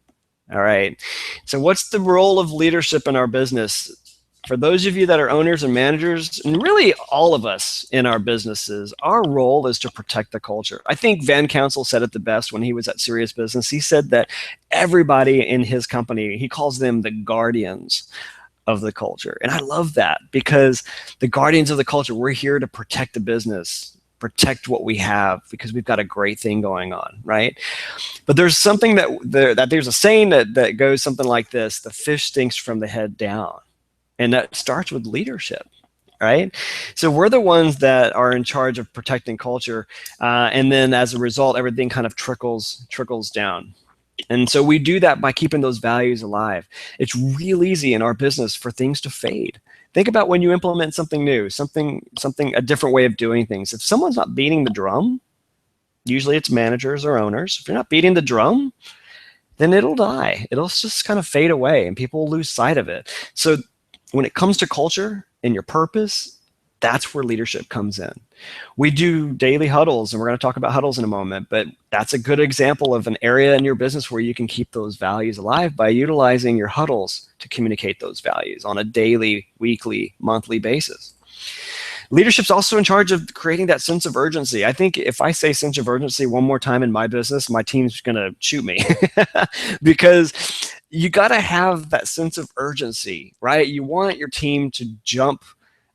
A: All right, so what's the role of leadership in our business? For those of you that are owners and managers, and really all of us in our businesses, our role is to protect the culture. I think Van Council said it the best when he was at Serious Business. He said that everybody in his company, he calls them the guardians of the culture. And I love that, because the guardians of the culture, we're here to protect the business, protect what we have, because we've got a great thing going on, right? But there's something there's a saying that goes something like this: the fish stinks from the head down. And that starts with leadership, right? So we're the ones that are in charge of protecting culture. And then as a result, everything kind of trickles down. And so we do that by keeping those values alive. It's real easy in our business for things to fade. Think about when you implement something new, a different way of doing things. If someone's not beating the drum, usually it's managers or owners. If you're not beating the drum, then it'll die. It'll just kind of fade away and people will lose sight of it. So when it comes to culture and your purpose, that's where leadership comes in. We do daily huddles, and we're going to talk about huddles in a moment, but that's a good example of an area in your business where you can keep those values alive by utilizing your huddles to communicate those values on a daily, weekly, monthly basis. Leadership's also in charge of creating that sense of urgency. I think if I say sense of urgency one more time in my business, my team's going to shoot me because you got to have that sense of urgency, right? You want your team to jump,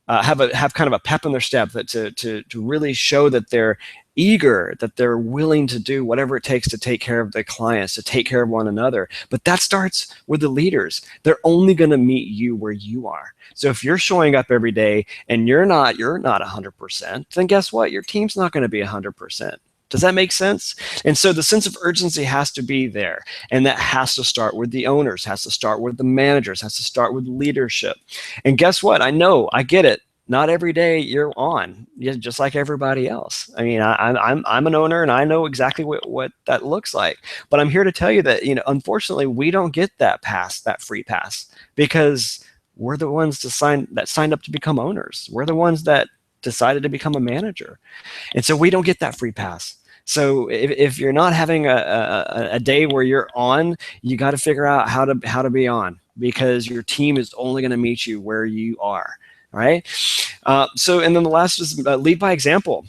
A: have kind of a pep in their step, that to really show that they're eager, that they're willing to do whatever it takes to take care of their clients, to take care of one another. But that starts with the leaders. They're only going to meet you where you are. So if you're showing up every day and you're not 100%, then guess what? Your team's not going to be 100%. Does that make sense? And so the sense of urgency has to be there. And that has to start with the owners, has to start with the managers, has to start with leadership. And guess what? I know, I get it. not every day you're on, just like everybody else. I mean, I'm an owner, and I know exactly what that looks like. But I'm here to tell you that, unfortunately, we don't get that free pass, because we're the ones that signed up to become owners. We're the ones that decided to become a manager, and so we don't get that free pass. So if you're not having a day where you're on, you got to figure out how to be on, because your team is only going to meet you where you are. Right. And then the last is lead by example.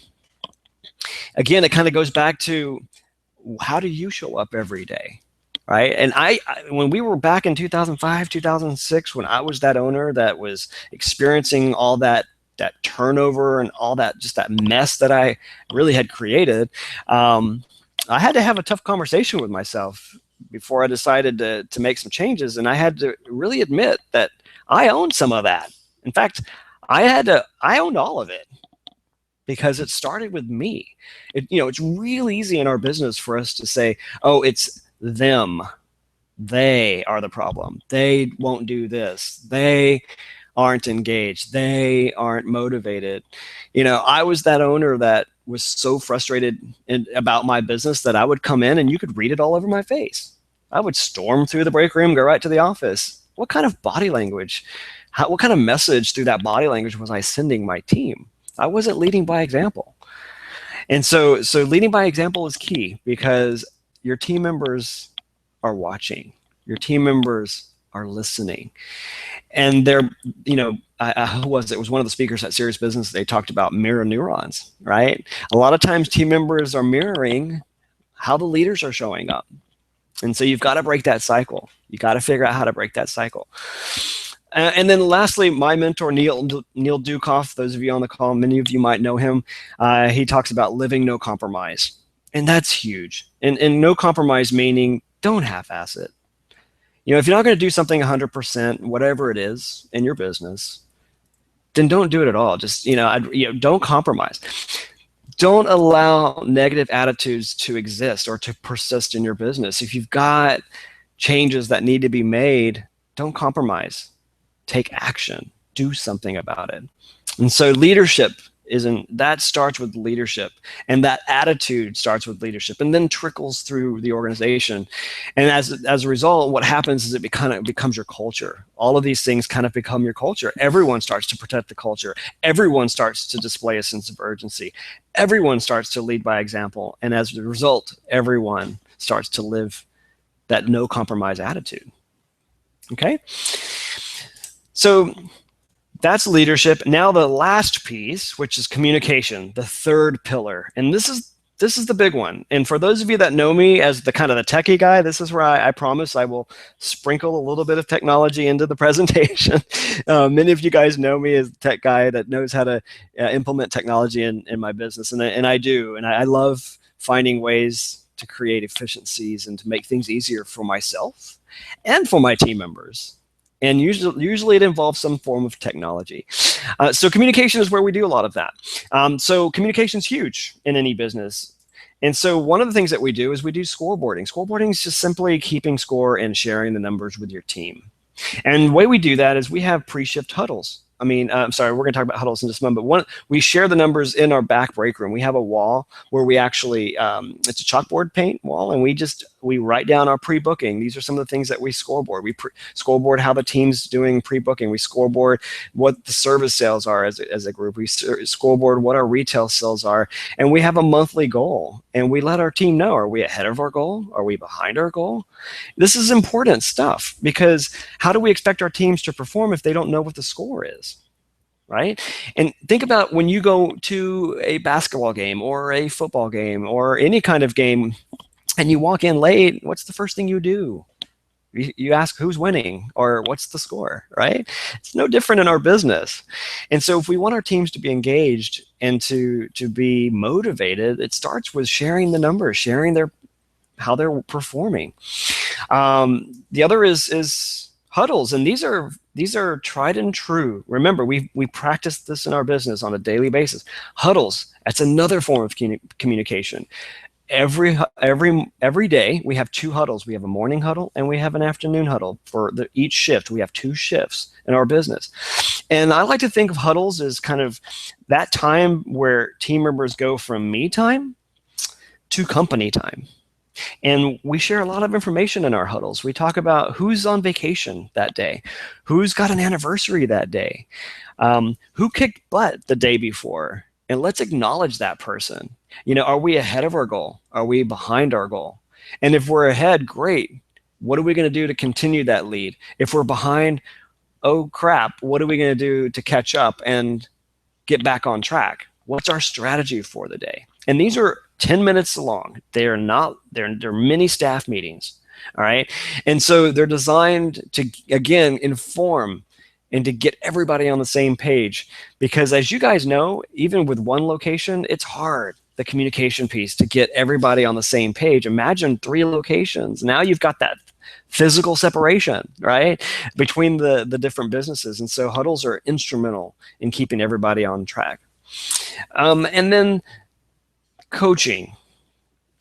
A: Again, it kind of goes back to, how do you show up every day? Right. And when we were back in 2005, 2006, when I was that owner that was experiencing all that turnover and all that, just that mess that I really had created, I had to have a tough conversation with myself before I decided to make some changes. And I had to really admit that I owned some of that. In fact, I owned all of it, because it started with me. It's really easy in our business for us to say, oh, it's them. They are the problem. They won't do this. They aren't engaged. They aren't motivated. I was that owner that was so frustrated about my business that I would come in and you could read it all over my face. I would storm through the break room, go right to the office. What kind of body language? What kind of message through that body language was I sending my team? I wasn't leading by example. And so leading by example is key, because your team members are watching. Your team members are listening. And they're, who was it? It was one of the speakers at Serious Business. They talked about mirror neurons, right? A lot of times team members are mirroring how the leaders are showing up. And so you've got to break that cycle. You got to figure out how to break that cycle. And then lastly, my mentor, Neil Dukoff, those of you on the call, many of you might know him. He talks about living no compromise. And that's huge. And no compromise meaning don't half-ass it. If you're not going to do something 100%, whatever it is in your business, then don't do it at all. Just, don't compromise. Don't allow negative attitudes to exist or to persist in your business. If you've got changes that need to be made, don't compromise. Take action. Do something about it. And so leadership that starts with leadership, and that attitude starts with leadership, and then trickles through the organization. And as a result, what happens is it becomes your culture. All of these things kind of become your culture. Everyone starts to protect the culture. Everyone starts to display a sense of urgency. Everyone starts to lead by example. And as a result, everyone starts to live that no compromise attitude. Okay? So that's leadership. Now the last piece, which is communication, the third pillar. And this is the big one. And for those of you that know me as the kind of the techie guy, this is where I promise I will sprinkle a little bit of technology into the presentation. Many of you guys know me as the tech guy that knows how to implement technology in my business. And I do. And I love finding ways to create efficiencies and to make things easier for myself and for my team members. And usually it involves some form of technology. So communication is where we do a lot of that. So communication is huge in any business. And so one of the things that we do is we do scoreboarding. Scoreboarding is just simply keeping score and sharing the numbers with your team. And the way we do that is we have pre-shift huddles. I'm sorry, we're going to talk about huddles in just a moment, but we share the numbers in our back break room. We have a wall where we actually, it's a chalkboard paint wall, and we write down our pre-booking. These are some of the things that we scoreboard. We scoreboard how the team's doing pre-booking. We scoreboard what the service sales are as a group. We scoreboard what our retail sales are, and we have a monthly goal. And we let our team know, are we ahead of our goal? Are we behind our goal? This is important stuff, because how do we expect our teams to perform if they don't know what the score is? Right? And think about when you go to a basketball game or a football game or any kind of game and you walk in late, what's the first thing you do? You ask who's winning or what's the score, right? It's no different in our business. And so if we want our teams to be engaged and to be motivated, it starts with sharing the numbers, sharing how they're performing. The other is huddles, and these are tried and true. Remember, we practice this in our business on a daily basis. Huddles, that's another form of communication. every day we have two huddles. We have a morning huddle and we have an afternoon huddle for each shift. We have two shifts in our business. And I like to think of huddles as kind of that time where team members go from me time to company time. And we share a lot of information in our huddles. We talk about who's on vacation that day, who's got an anniversary that day, who kicked butt the day before, and let's acknowledge that person. Are we ahead of our goal? Are we behind our goal? And if we're ahead, great. What are we going to do to continue that lead? If we're behind, oh crap, what are we going to do to catch up and get back on track? What's our strategy for the day? And these are 10 minutes long. They're mini staff meetings. All right. And so they're designed to, again, inform and to get everybody on the same page. Because as you guys know, even with one location, it's hard, the communication piece, to get everybody on the same page. Imagine 3 locations. Now you've got that physical separation, right, between the different businesses. And so huddles are instrumental in keeping everybody on track. And then coaching.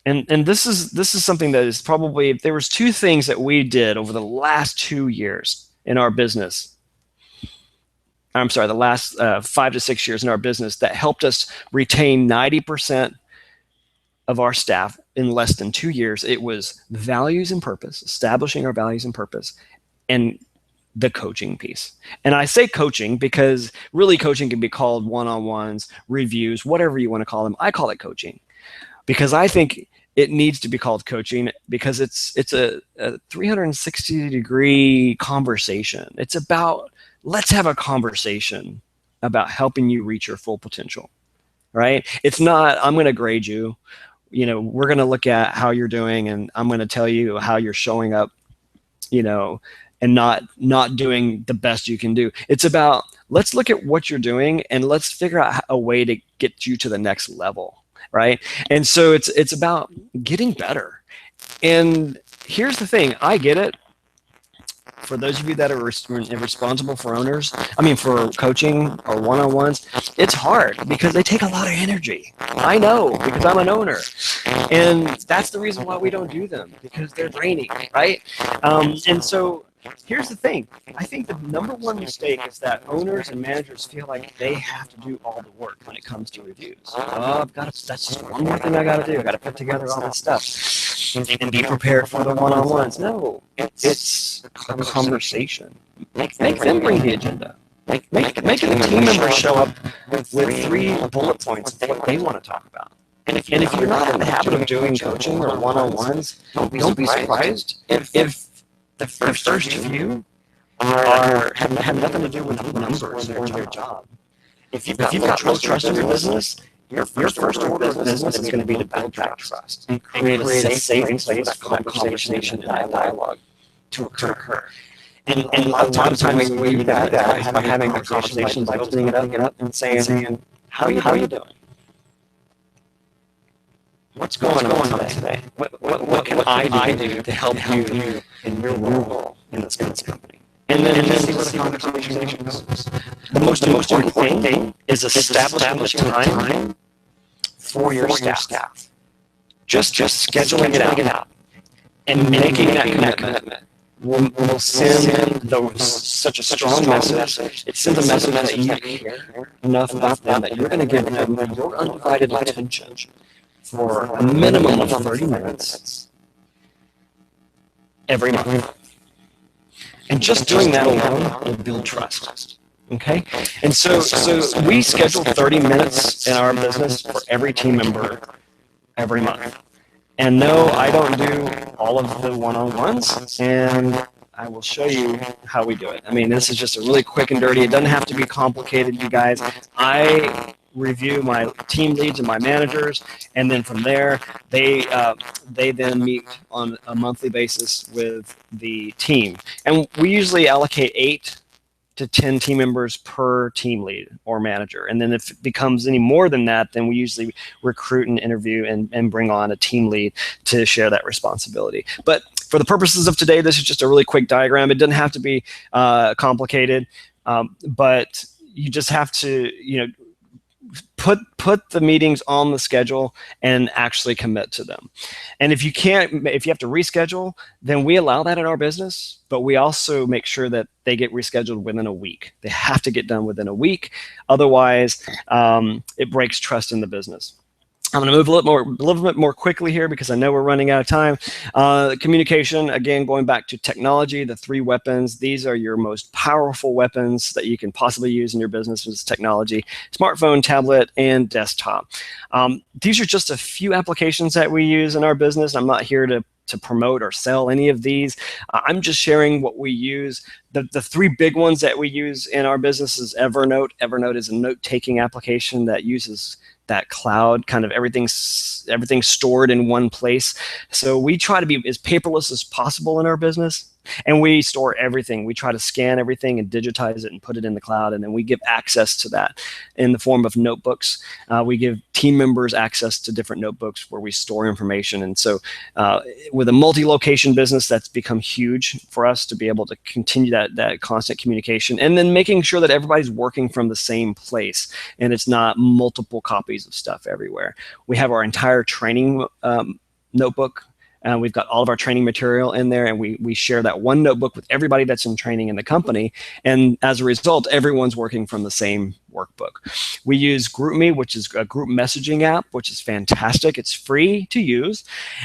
A: And this is something that is probably, if there was 2 things that we did over the last 2 years in our business, I'm sorry, the last 5 to 6 years in our business that helped us retain 90% of our staff in less than 2 years, it was values and purpose, establishing our values and purpose, and the coaching piece. And I say coaching because really coaching can be called one-on-ones, reviews, whatever you want to call them. I call it coaching because I think it needs to be called coaching because it's a 360-degree conversation. It's about, let's have a conversation about helping you reach your full potential, right? It's not, I'm going to grade you. We're going to look at how you're doing and I'm going to tell you how you're showing up, and not doing the best you can do. It's about, let's look at what you're doing and let's figure out a way to get you to the next level, right? And so it's about getting better. And here's the thing, I get it. For those of you that are responsible for for coaching or one-on-ones, it's hard because they take a lot of energy. I know because I'm an owner. And that's the reason why we don't do them, because they're draining, right? And so here's the thing. I think the number one mistake is that owners and managers feel like they have to do all the work when it comes to reviews. Oh, that's just one more thing I got to do. I got to put together all this stuff and be prepared for the one-on-ones. No, it's a conversation. Make them bring the agenda. Make the team members show up with 3 bullet points of what they want to talk about. And if you're not in the habit of doing coaching or one-on-ones, don't be surprised if the first few have nothing to do with the numbers or their job. If you've got low trust in your business, your first order of business is going to be to build that trust and create a safe place for that conversation and dialogue to occur. And a lot of times we do that by having a conversation, by opening it up and saying, how are you doing? What's going on today? What can I do to help you in your role in this company? And then see where the conversation goes. The most important thing is establishing time for your staff. Just scheduling it out and making that commitment will send such a strong message. It sends a message that you care enough about them that you're going to give them your undivided attention for a minimum of 30 minutes every month. And just doing that alone will build trust. Okay? And so we schedule 30 minutes in our business for every team member every month. And no, I don't do all of the one-on-ones, and I will show you how we do it. I mean, this is just a really quick and dirty. It doesn't have to be complicated, you guys. I review my team leads and my managers, and then from there, they then meet on a monthly basis with the team. And we usually allocate 8 to 10 team members per team lead or manager. And then if it becomes any more than that, then we usually recruit and interview and bring on a team lead to share that responsibility. But for the purposes of today, this is just a really quick diagram. It doesn't have to be complicated, but you just have to, put the meetings on the schedule and actually commit to them. And if you have to reschedule, then we allow that in our business, but we also make sure that they get rescheduled within a week. They have to get done within a week. Otherwise, it breaks trust in the business. I'm going to move a little bit more quickly here because I know we're running out of time. Communication, again, going back to technology, the 3 weapons. These are your most powerful weapons that you can possibly use in your business with technology: smartphone, tablet, and desktop. These are just a few applications that we use in our business. I'm not here to promote or sell any of these. I'm just sharing what we use. The 3 big ones that we use in our business is Evernote. Evernote is a note-taking application that uses that cloud, kind of everything's stored in one place. So we try to be as paperless as possible in our business, and we store everything. We try to scan everything and digitize it and put it in the cloud, and then we give access to that in the form of notebooks. We give team members access to different notebooks where we store information. And so with a multi-location business, that's become huge for us to be able to continue that constant communication, and then making sure that everybody's working from the same place and it's not multiple copies of stuff everywhere. We have our entire training notebook. We've got all of our training material in there, and we share that one notebook with everybody that's in training in the company. And as a result, everyone's working from the same workbook. We use GroupMe, which is a group messaging app, which is fantastic. It's free to use.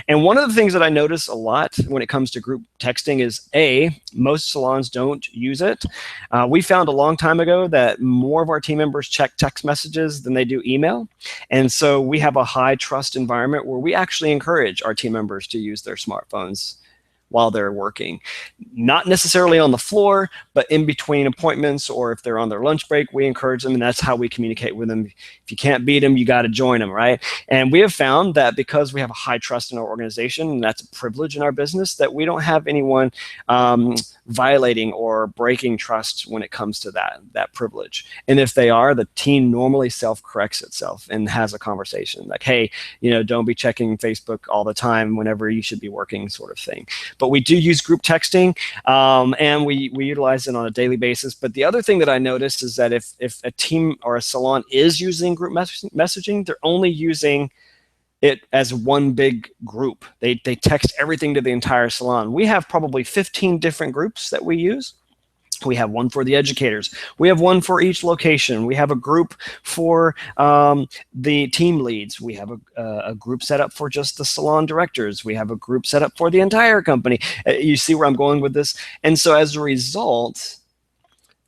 A: And one of the things that I notice a lot when it comes to group texting is, most salons don't use it. We found a long time ago that more of our team members check text messages than they do email. And so we have a high trust environment where we actually encourage our team members to use their smartphones while they're working. Not necessarily on the floor, but in between appointments, or if they're on their lunch break, we encourage them, and that's how we communicate with them. If you can't beat them, you got to join them, right? And we have found that because we have a high trust in our organization, and that's a privilege in our business, that we don't have anyone violating or breaking trust when it comes to that privilege. And if they are, the team normally self-corrects itself and has a conversation like, hey, don't be checking Facebook all the time whenever you should be working, sort of thing. But we do use group texting, and we utilize it on a daily basis. But the other thing that I noticed is that if a team or a salon is using group messaging, they're only using it as one big group. They text everything to the entire salon. We have probably 15 different groups that we use. We have one for the educators. We have one for each location. We have a group for the team leads. We have a group set up for just the salon directors. We have a group set up for the entire company. You see where I'm going with this? And so as a result,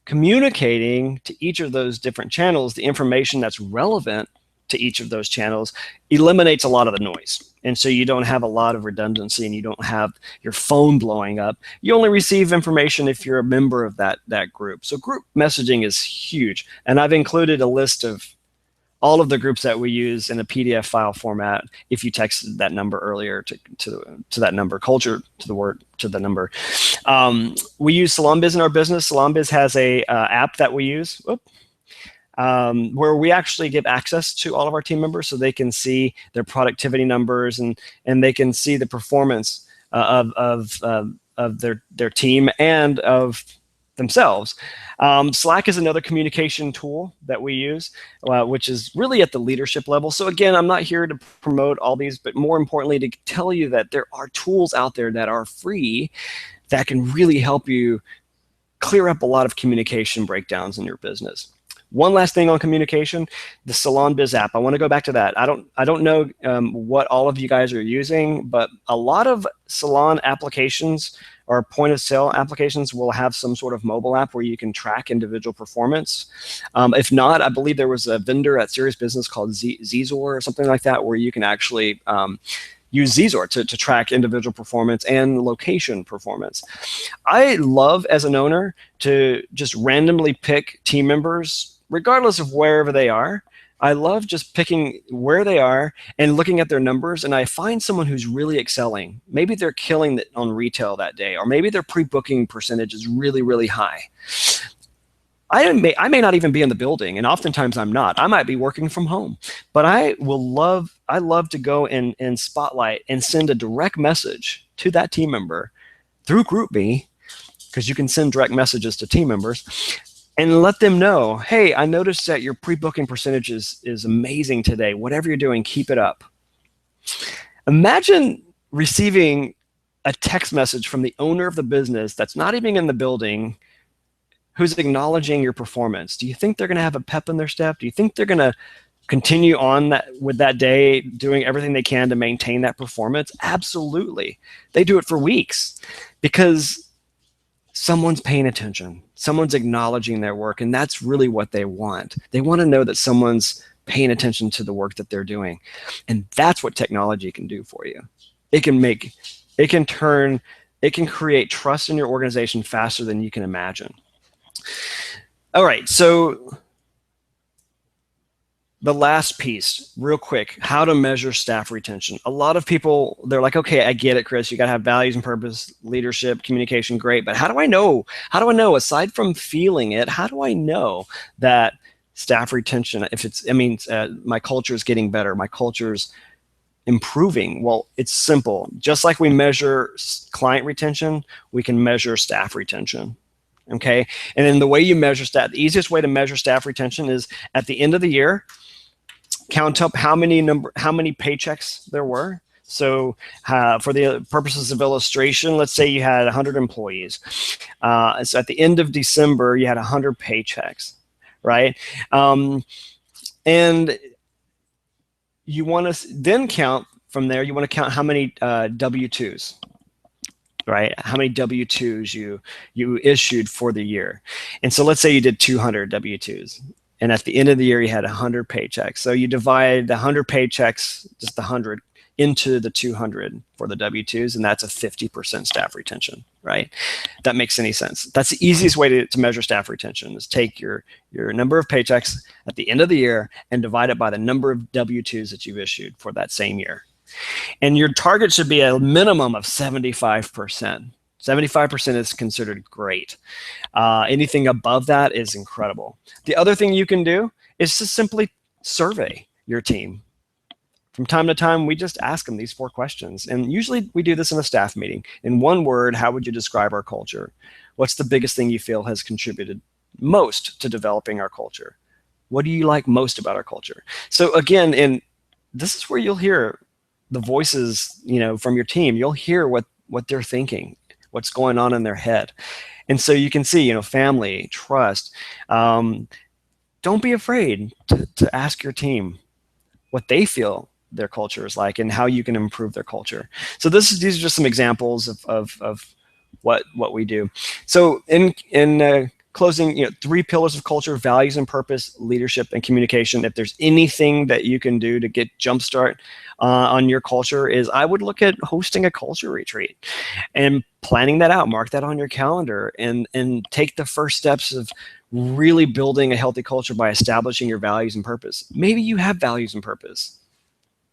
A: communicating to each of those different channels, the information that's relevant to each of those channels eliminates a lot of the noise. And so you don't have a lot of redundancy, and you don't have your phone blowing up. You only receive information if you're a member of that group. So group messaging is huge. And I've included a list of all of the groups that we use in a PDF file format. If you texted that number earlier to that number, culture to the number. We use SalonBiz in our business. SalonBiz has a app that we use. Where we actually give access to all of our team members so they can see their productivity numbers, and they can see the performance of their team and of themselves. Slack is another communication tool that we use, which is really at the leadership level. So again, I'm not here to promote all these, but more importantly, to tell you that there are tools out there that are free that can really help you clear up a lot of communication breakdowns in your business. One last thing on communication, the SalonBiz app. I want to go back to that. I don't know what all of you guys are using, but a lot of salon applications or point of sale applications will have some sort of mobile app where you can track individual performance. If not, I believe there was a vendor at Serious Business called Zizor or something like that, where you can actually use Zizor to track individual performance and location performance. I love, as an owner, to just randomly pick team members regardless of wherever they are. I love just picking where they are and looking at their numbers, and I find someone who's really excelling. Maybe they're killing it on retail that day, or maybe their pre-booking percentage is really, really high. I may not even be in the building, and oftentimes I'm not. I might be working from home, but I love to go and spotlight and send a direct message to that team member through GroupMe, because you can send direct messages to team members. and let them know, hey, I noticed that your pre-booking percentage is amazing today. Whatever you're doing, keep it up. Imagine receiving a text message from the owner of the business that's not even in the building, who's acknowledging your performance. Do you think they're going to have a pep in their step? Do you think they're going to continue on with that day, doing everything they can to maintain that performance? Absolutely. They do it for weeks because someone's paying attention. Someone's acknowledging their work, and that's really what they want. They want to know that someone's paying attention to the work that they're doing. And that's what technology can do for you. It can create trust in your organization faster than you can imagine. All right, so the last piece, real quick, how to measure staff retention. A lot of people, they're like, okay, I get it, Chris, you got to have values and purpose, leadership, communication, great, but how do I know? How do I know, aside from feeling it, how do I know that staff retention, if it's, my culture is getting better, my culture's improving? Well, it's simple. Just like we measure client retention, we can measure staff retention. Okay, and then the way you measure staff, the easiest way to measure staff retention is at the end of the year, count up how many paychecks there were. So for the purposes of illustration, let's say you had 100 employees. So at the end of December, you had 100 paychecks, right? And you want to then count from there, you want to count how many W-2s, right? How many W-2s you issued for the year. And so let's say you did 200 W-2s. And at the end of the year, you had 100 paychecks. So you divide the 100 paychecks, just the 100, into the 200 for the W-2s, and that's a 50% staff retention, right? That makes any sense. That's the easiest way to measure staff retention, is take your number of paychecks at the end of the year and divide it by the number of W-2s that you've issued for that same year. And your target should be a minimum of 75%. 75% is considered great. Anything above that is incredible. The other thing you can do is to simply survey your team. From time to time, we just ask them these 4 questions. And usually we do this in a staff meeting. In one word, how would you describe our culture? What's the biggest thing you feel has contributed most to developing our culture? What do you like most about our culture? So again, and this is where you'll hear the voices, from your team. You'll hear what they're thinking, what's going on in their head. And so you can see, family, trust. Don't be afraid to ask your team what they feel their culture is like and how you can improve their culture. So these are just some examples of what we do. So in closing, 3 pillars of culture: values and purpose, leadership, and communication. If there's anything that you can do to get jumpstart on your culture, is I would look at hosting a culture retreat and planning that out. Mark that on your calendar and take the first steps of really building a healthy culture by establishing your values and purpose. Maybe you have values and purpose.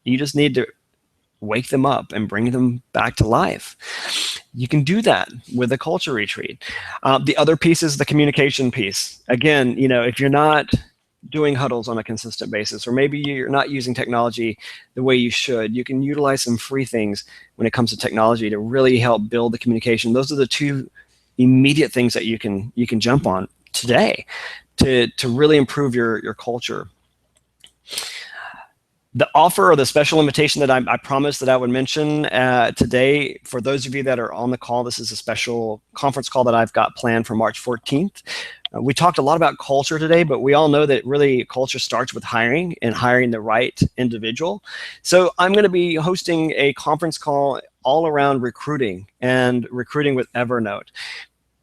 A: You just need to wake them up and bring them back to life. You can do that with a culture retreat. The other piece is the communication piece. Again, if you're not doing huddles on a consistent basis, or maybe you're not using technology the way you should, you can utilize some free things when it comes to technology to really help build the communication. Those are the 2 immediate things that you can jump on today to really improve your culture. The offer or the special invitation that I promised that I would mention today, for those of you that are on the call, this is a special conference call that I've got planned for March 14th. We talked a lot about culture today, but we all know that really culture starts with hiring and hiring the right individual. So I'm going to be hosting a conference call all around recruiting and recruiting with Evernote.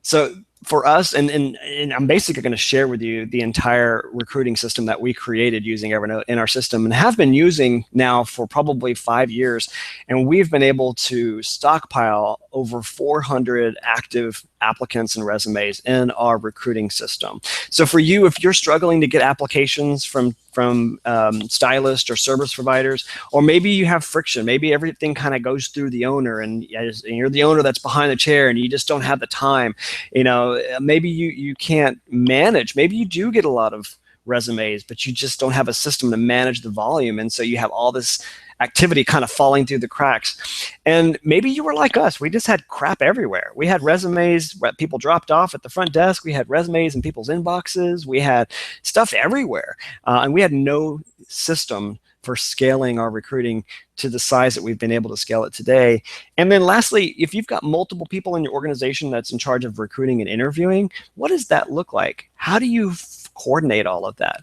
A: So for us, and I'm basically going to share with you the entire recruiting system that we created using Evernote in our system and have been using now for probably 5 years. And we've been able to stockpile over 400 active applicants and resumes in our recruiting system. So for you, if you're struggling to get applications from stylists or service providers, or maybe you have friction, maybe everything kind of goes through the owner and you're the owner that's behind the chair and you just don't have the time, maybe you can't manage, maybe you do get a lot of resumes, but you just don't have a system to manage the volume. And so you have all this activity kind of falling through the cracks. And maybe you were like us. We just had crap everywhere. We had resumes that people dropped off at the front desk. We had resumes in people's inboxes. We had stuff everywhere. And we had no system for scaling our recruiting to the size that we've been able to scale it today. And then lastly, if you've got multiple people in your organization that's in charge of recruiting and interviewing, what does that look like? How do you coordinate all of that?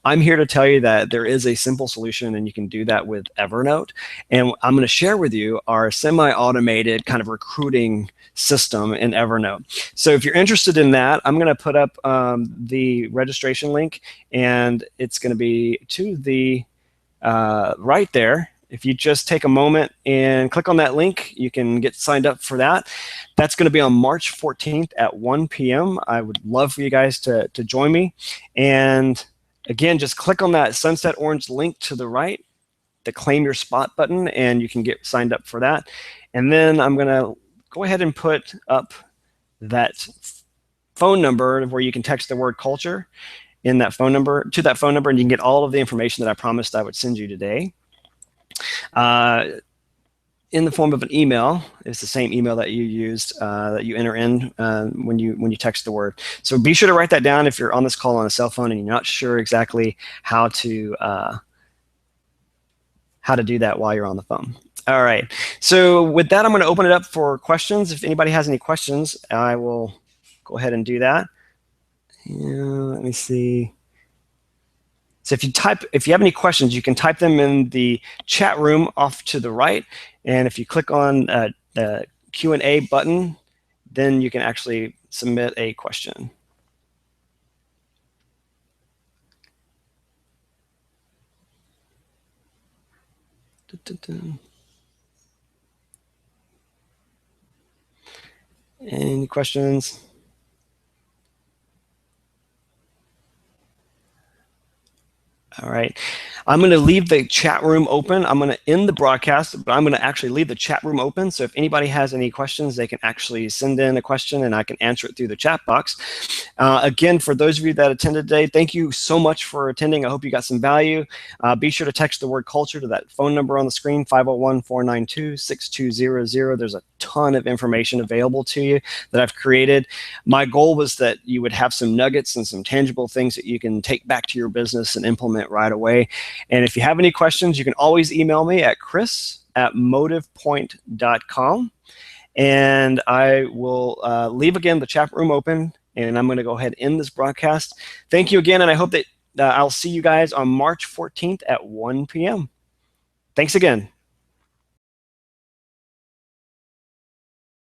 A: I'm here to tell you that there is a simple solution, and you can do that with Evernote. And I'm going to share with you our semi-automated kind of recruiting system in Evernote. So if you're interested in that, I'm going to put up the registration link, and it's going to be to the right there. If you just take a moment and click on that link, you can get signed up for that. That's going to be on March 14th at 1 p.m. I would love for you guys to join me. And again, just click on that sunset orange link to the right, the Claim Your Spot button, and you can get signed up for that. And then I'm going to go ahead and put up that phone number where you can text the word culture in that phone number to that phone number, and you can get all of the information that I promised I would send you today. In the form of an email. It's the same email that you used, that you enter in when you text the word. So be sure to write that down if you're on this call on a cell phone and you're not sure exactly how to do that while you're on the phone. All right. So with that, I'm going to open it up for questions. If anybody has any questions, I will go ahead and do that. Let me see. So if you have any questions, you can type them in the chat room off to the right. And if you click on the Q&A button, then you can actually submit a question. Any questions? All right. I'm going to leave the chat room open. I'm going to end the broadcast, but I'm going to actually leave the chat room open. So if anybody has any questions, they can actually send in a question and I can answer it through the chat box. Again, for those of you that attended today, thank you so much for attending. I hope you got some value. Be sure to text the word culture to that phone number on the screen, 501-492-6200. There's a ton of information available to you that I've created. My goal was that you would have some nuggets and some tangible things that you can take back to your business and implement right away. And if you have any questions, you can always email me at chris@motivepoint.com. And I will leave again the chat room open, and I'm going to go ahead and end this broadcast. Thank you again, and I hope that I'll see you guys on March 14th at 1 p.m. Thanks again.